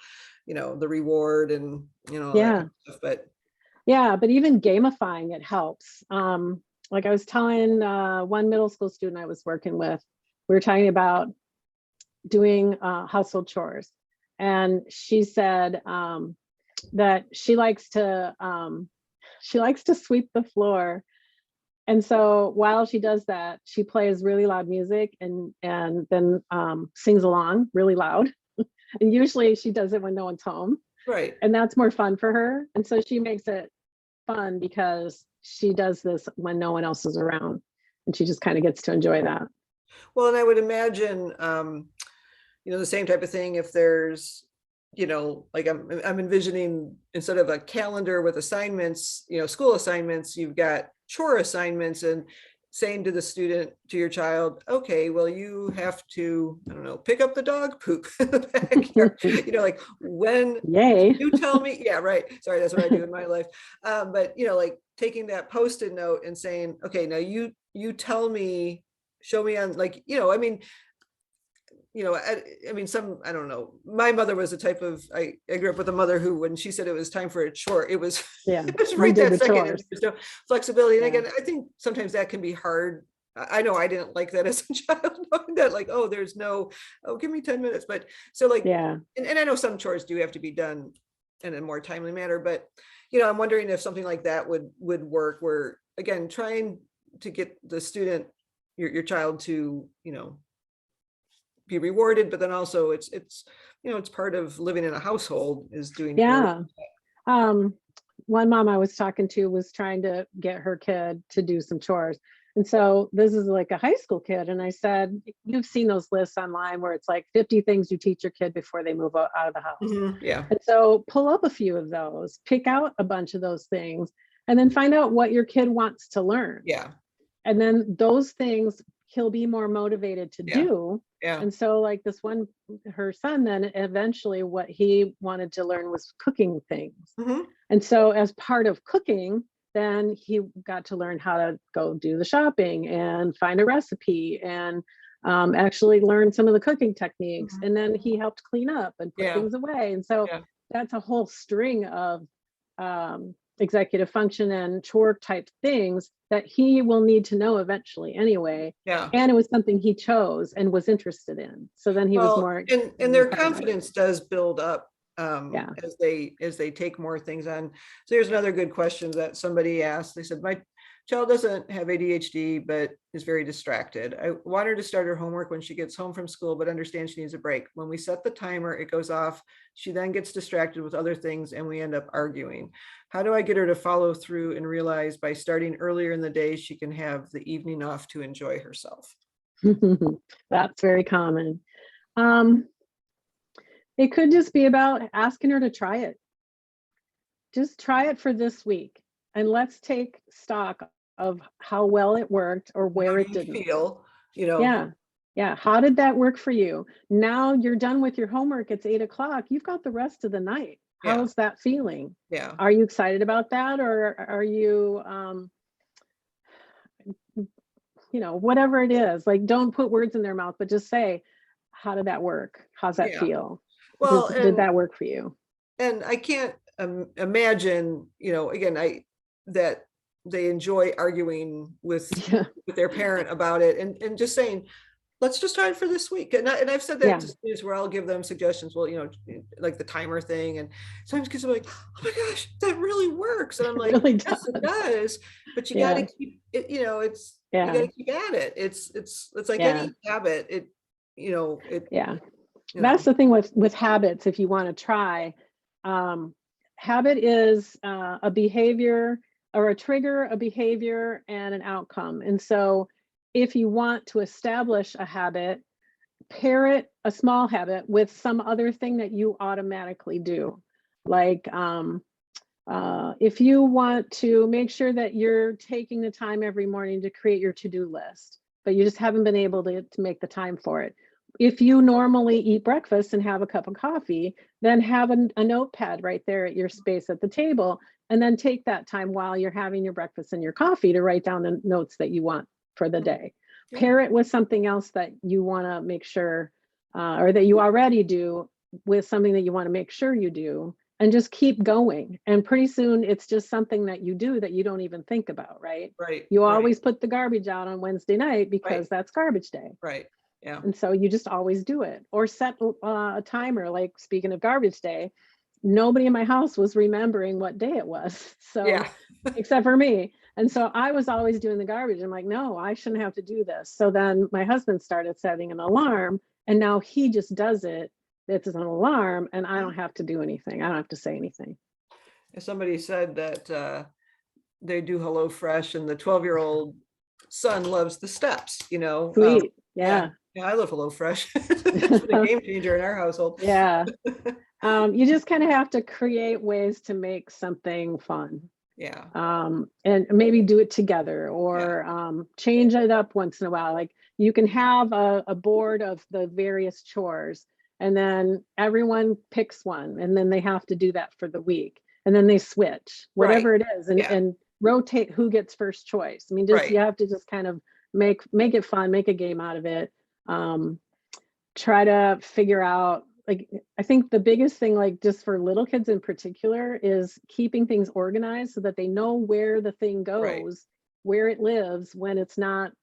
the reward and, that kind of stuff, but even gamifying it helps. Like I was telling one middle school student I was working with, we were talking about doing household chores, and she said that she likes to sweep the floor. And so while she does that, she plays really loud music and then sings along really loud. And usually she does it when no one's home. Right. And that's more fun for her. And so she makes it fun because she does this when no one else is around. And she just kind of gets to enjoy that. Well, and I would imagine, the same type of thing if there's, like I'm envisioning, instead of a calendar with assignments, school assignments, you've got chore assignments, and saying to the student, to your child, okay, well, you have to, I don't know, pick up the dog poop in the backyard, like when you tell me, yeah, right. Sorry, that's what I do in my life. But, like taking that Post-it note and saying, okay, now you tell me, show me on, like, I mean, I don't know. My mother was a type of, I grew up with a mother who, when she said it was time for a chore, it was right that second. There's no flexibility. And again, I think sometimes that can be hard. I know I didn't like that as a child, knowing that like, oh, there's no, give me 10 minutes. But so like, and I know some chores do have to be done in a more timely manner, but I'm wondering if something like that would work, where, again, trying to get the student, your child to, be rewarded, but then also it's part of living in a household is doing chores. Yeah. Um, one mom I was talking to was trying to get her kid to do some chores. And so this is like a high school kid. And I said, you've seen those lists online where it's like 50 things you teach your kid before they move out of the house. Yeah. And so pull up a few of those, pick out a bunch of those things, and then find out what your kid wants to learn. Yeah. And then those things he'll be more motivated to do. Yeah. And so like this one, her son, then eventually what he wanted to learn was cooking things. And so as part of cooking, then he got to learn how to go do the shopping and find a recipe and actually learn some of the cooking techniques. And then he helped clean up and put things away. And so that's a whole string of executive function and chore type things that he will need to know eventually anyway. And it was something he chose and was interested in. So then he was more, and their confidence does build up as they take more things on. So here's another good question that somebody asked. They said, my child doesn't have ADHD, but is very distracted. I want her to start her homework when she gets home from school, but understand she needs a break. When we set the timer, it goes off. She then gets distracted with other things and we end up arguing. How do I get her to follow through and realize by starting earlier in the day, she can have the evening off to enjoy herself? That's very common. It could just be about asking her to try it. Just try it for this week. And let's take stock of how well it worked or where it didn't. Feel, Yeah. How did that work for you? Now you're done with your homework. It's 8 o'clock. You've got the rest of the night. How's that feeling? Yeah. Are you excited about that? Or are you, whatever it is, like, don't put words in their mouth, but just say, how did that work? How's that feel? Well, did that work for you? And I can't imagine, again, that they enjoy arguing with their parent about it, and just saying, let's just try it for this week. And I've said that to students where I'll give them suggestions. Well, like the timer thing, and sometimes kids are like, oh my gosh, that really works. And I'm like, really yes, it does. But you got to keep it, you got to keep at it. It's like any habit. That's the thing with habits. If you want to try, habit is a behavior or a trigger, a behavior, and an outcome. And so if you want to establish a habit, pair it, a small habit, with some other thing that you automatically do. Like if you want to make sure that you're taking the time every morning to create your to-do list, but you just haven't been able to make the time for it. If you normally eat breakfast and have a cup of coffee, then have a notepad right there at your space at the table, and then take that time while you're having your breakfast and your coffee to write down the notes that you want for the day. Pair it with something else that you want to make sure, or that you already do, with something that you want to make sure you do, and just keep going. And pretty soon it's just something that you do that you don't even think about, right? You always put the garbage out on Wednesday night because that's garbage day. Yeah. And so you just always do it, or set a timer. Like, speaking of garbage day, nobody in my house was remembering what day it was. So except for me. And so I was always doing the garbage. I'm like, no, I shouldn't have to do this. So then my husband started setting an alarm, and now he just does it. It's an alarm, and I don't have to do anything. I don't have to say anything. Somebody said that they do HelloFresh, and the 12-year-old son loves the steps, Sweet. Yeah, I love HelloFresh. It's been a game changer in our household. You just kind of have to create ways to make something fun. And maybe do it together, or change it up once in a while. Like, you can have a board of the various chores, and then everyone picks one, and then they have to do that for the week, and then they switch, whatever it is, and rotate who gets first choice. I mean, you have to just kind of make it fun, make a game out of it. Try to figure out, like, I think the biggest thing, like, just for little kids in particular, is keeping things organized so that they know where the thing goes, where it lives when it's not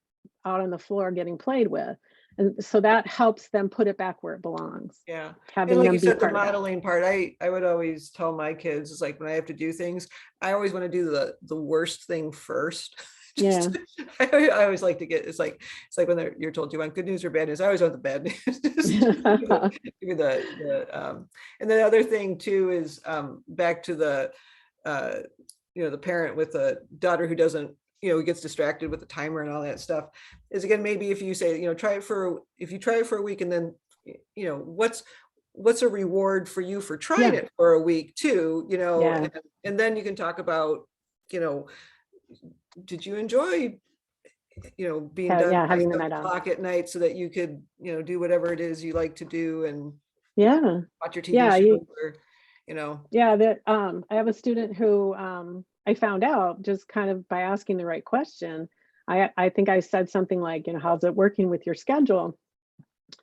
out on the floor getting played with. And so that helps them put it back where it belongs, Yeah. And having like them you be said, the part of that. modeling part, I would always tell my kids, it's like when I have to do things, I always want to do the worst thing first. Yeah. Just, I always like to get, it's like when you're told, do you want good news or bad news? I always want the bad news. Just give me and the other thing too is back to the the parent with a daughter who doesn't, who gets distracted with the timer and all that stuff, is again, maybe if you say, if you try it for a week and then, what's a reward for you for trying Yeah. it for a week too, Yeah. and then you can talk about, did you enjoy, being done Yeah. by Having the night off. 7 o'clock at night so that you could, do whatever it is you like to do and Yeah. watch your TV Yeah. show or, Yeah. That I have a student who I found out just kind of by asking the right question. I think I said something like, how's it working with your schedule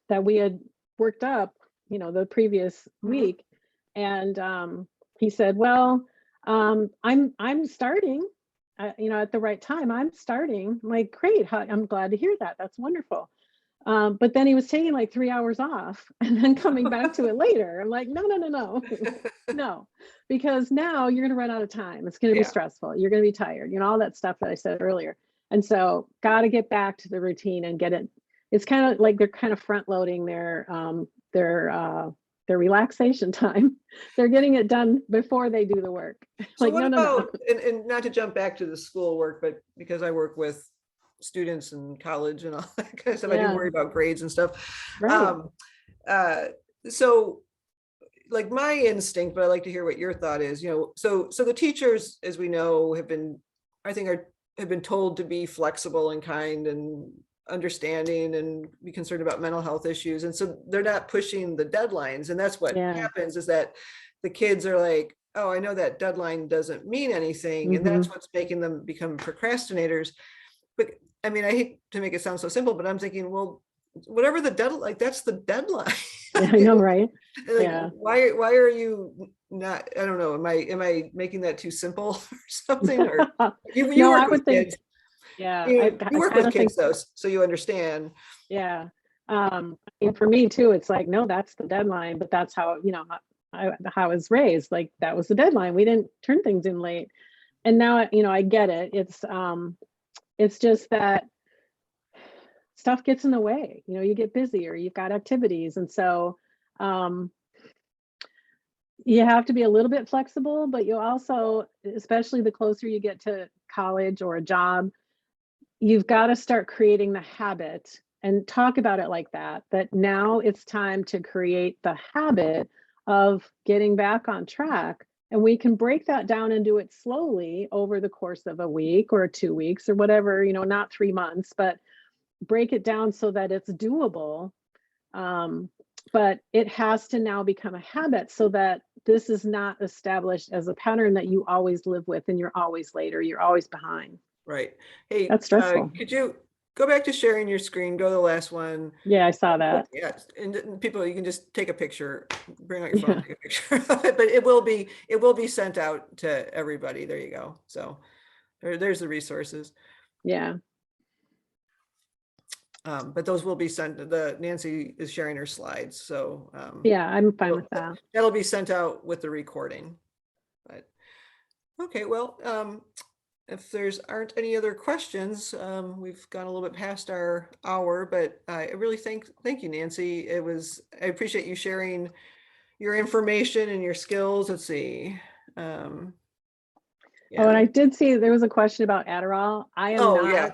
that we had worked up, the previous Mhm. week. And he said, well, I'm starting, at the right time. I'm starting. I'm like, great. I'm glad to hear that. That's wonderful. But then he was taking like 3 hours off and then coming back to it later. I'm like, no, no, no, no, no, because now you're going to run out of time. It's going to be Yeah, stressful. You're going to be tired, all that stuff that I said earlier. And so got to get back to the routine and get it. It's kind of like they're kind of front loading their relaxation time. They're getting it done before they do the work. so Like, what no, no, no. about, and not to jump back to the school work, but because I work with students in college and all that kind of stuff, I do Yeah, worry about grades and stuff. right. um uh so like my instinct, but I like to hear what your thought is, so the teachers, as we know, have been told to be flexible and kind and understanding and be concerned about mental health issues. And so they're not pushing the deadlines. And that's what Yeah. happens, is that the kids are like, oh, I know that deadline doesn't mean anything. And Hmm. that's what's making them become procrastinators. But I mean, I hate to make it sound so simple, but I'm thinking, well, whatever the deadline, like that's the deadline. Yeah, I know, right? Like, Yeah. why are you not, I don't know, am I making that too simple or something? Or you No, I work with would think, kids, yeah, you I work kind with of think, kids though, so you understand. yeah. And for me too, it's like, no, that's the deadline, but that's how, how I was raised. Like that was the deadline. We didn't turn things in late. And now, I get it. It's just that stuff gets in the way. You get busy or you've got activities. And so um, you have to be a little bit flexible, but you also, especially the closer you get to college or a job, you've got to start creating the habit and talk about it like that now it's time to create the habit of getting back on track. And we can break that down and do it slowly over the course of a week or 2 weeks or whatever, not 3 months, but break it down so that it's doable. Um, but it has to now become a habit so that this is not established as a pattern that you always live with and you're always late or you're always behind. Right. Hey, That's stressful. could you go back to sharing your screen, go to the last one? Yeah, I saw that. Yeah, and people, you can just take a picture, bring out your phone, Yeah. take a picture of it, but it will be sent out to everybody. There you go. So there's the resources. Yeah. But those will be sent, Nancy is sharing her slides, so Yeah, I'm fine with that. that'll be sent out with the recording. But okay, well, if there's aren't any other questions, we've gone a little bit past our hour, but I really thank you, Nancy. I appreciate you sharing your information and your skills. Let's see. Oh, and Yeah. I did see there was a question about Adderall. I am Oh, not, yeah.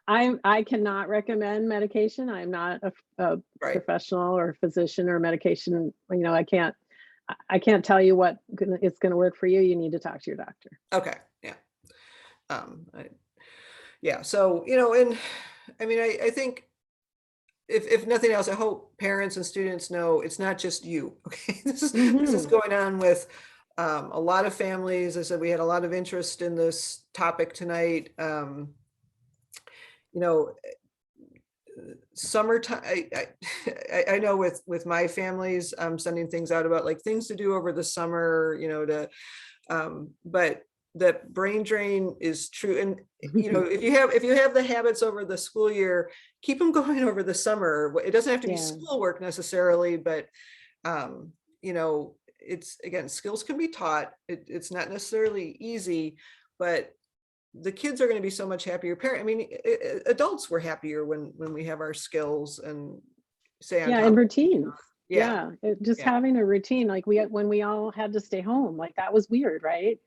I cannot recommend medication. I'm not a Right. professional or physician or medication. I can't tell you what it's going to work for you. You need to talk to your doctor. Okay. Yeah. Yeah. So, and I mean, I think if nothing else, I hope parents and students know it's not just you. Okay. This is Hmm. going on with a lot of families. I said we had a lot of interest in this topic tonight. You know, summertime, I know with my families, I'm sending things out about like things to do over the summer, but that brain drain is true. And, you know, if you have the habits over the school year, keep them going over the summer. It doesn't have to be Yeah. schoolwork necessarily, but, you know, it's, again, skills can be taught. It's not necessarily easy, but the kids are going to be so much happier. I mean, adults were happier when we have our skills and stay on Yeah, top. and routines. Yeah. Just Yeah. having a routine, like when we all had to stay home, like that was weird, right?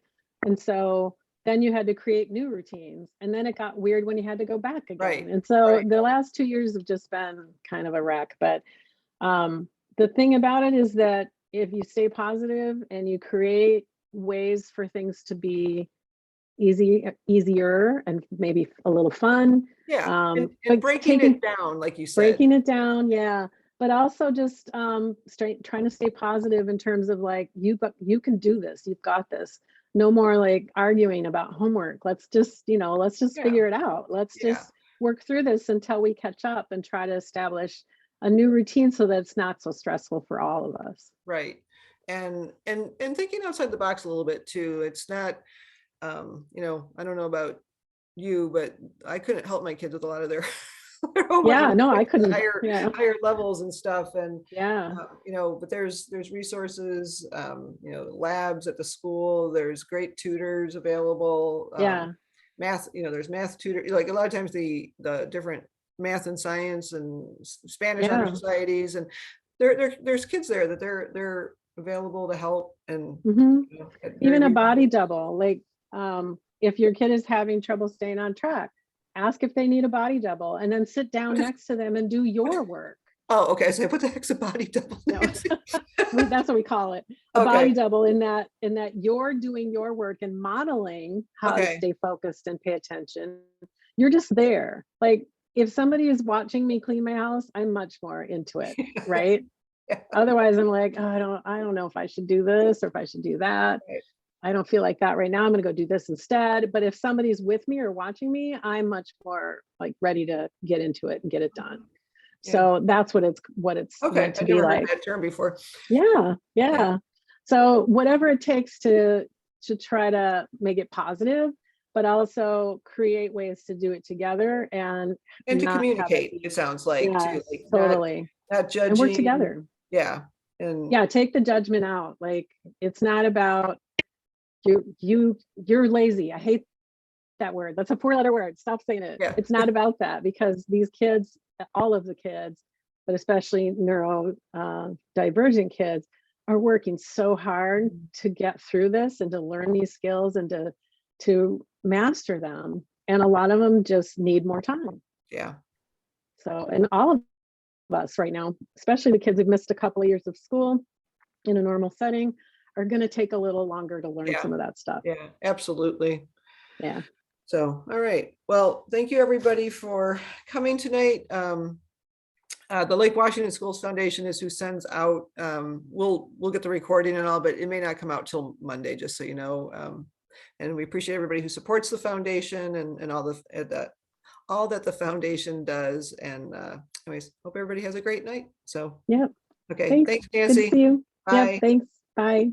And so then you had to create new routines, and then it got weird when you had to go back again. Right. And so Right. the last 2 years have just been kind of a wreck. But the thing about it is that if you stay positive and you create ways for things to be easier and maybe a little fun, Yeah. And but breaking it down, like you said. breaking it down, yeah, but also just trying to stay positive in terms of like, you can do this, you've got this. No more like arguing about homework. Let's just Yeah. figure it out. Let's Yeah. just work through this until we catch up and try to establish a new routine so that it's not so stressful for all of us. Right. And thinking outside the box a little bit too. It's not, you know, I don't know about you, but I couldn't help my kids with a lot of their homework, Yeah, no, I like the couldn't. Yeah, higher levels and stuff. And, yeah, you know, but there's resources, you know, labs at the school, there's great tutors available, yeah, math, you know, there's math tutor, like a lot of times the different math and science and Spanish honor yeah. societies, and there's kids there that they're available to help. And, Hmm. you know, at very Even a body reasonable. double, like if your kid is having trouble staying on track, ask if they need a body double and then sit down What is, next to them and do your work. oh, okay. So what the heck's a body double, No, Nancy? that's what we call it. A body Okay. double, in that you're doing your work and modeling how to Okay. stay focused and pay attention. You're just there. Like if somebody is watching me clean my house, I'm much more into it, right? Yeah. Otherwise, I'm like, oh, I don't know if I should do this or if I should do that. Right. I don't feel like that right now. I'm going to go do this instead. But if somebody's with me or watching me, I'm much more like ready to get into it and get it done. Yeah. So that's what it's Okay. meant to I be never heard like. that term before. Yeah, Yeah. yeah. So whatever it takes to try to make it positive, but also create ways to do it together and And to not have it communicate, be. it sounds like too, Yes, like totally. not And work judging. together. Yeah. And Yeah, take the judgment out. Like it's not about you're lazy. I hate that word. That's a 4-letter word. Stop saying it. yeah. It's not about that, because these kids, all of the kids, but especially neuro divergent kids, are working so hard to get through this and to learn these skills and to master them. And a lot of them just need more time. Yeah. So, and all of us right now, especially the kids who've missed a couple of years of school in a normal setting, are going to take a little longer to learn Yeah. some of that stuff. Yeah. Absolutely. Yeah. So, all right. Well, thank you everybody for coming tonight. The Lake Washington Schools Foundation is who sends out, we'll get the recording and all, but it may not come out till Monday, just so you know. And we appreciate everybody who supports the foundation and all that the foundation does. And anyways, hope everybody has a great night. So, Yep. okay. Thanks. Thanks, Good to Nancy. see you. Yep. Bye. Thanks. Bye.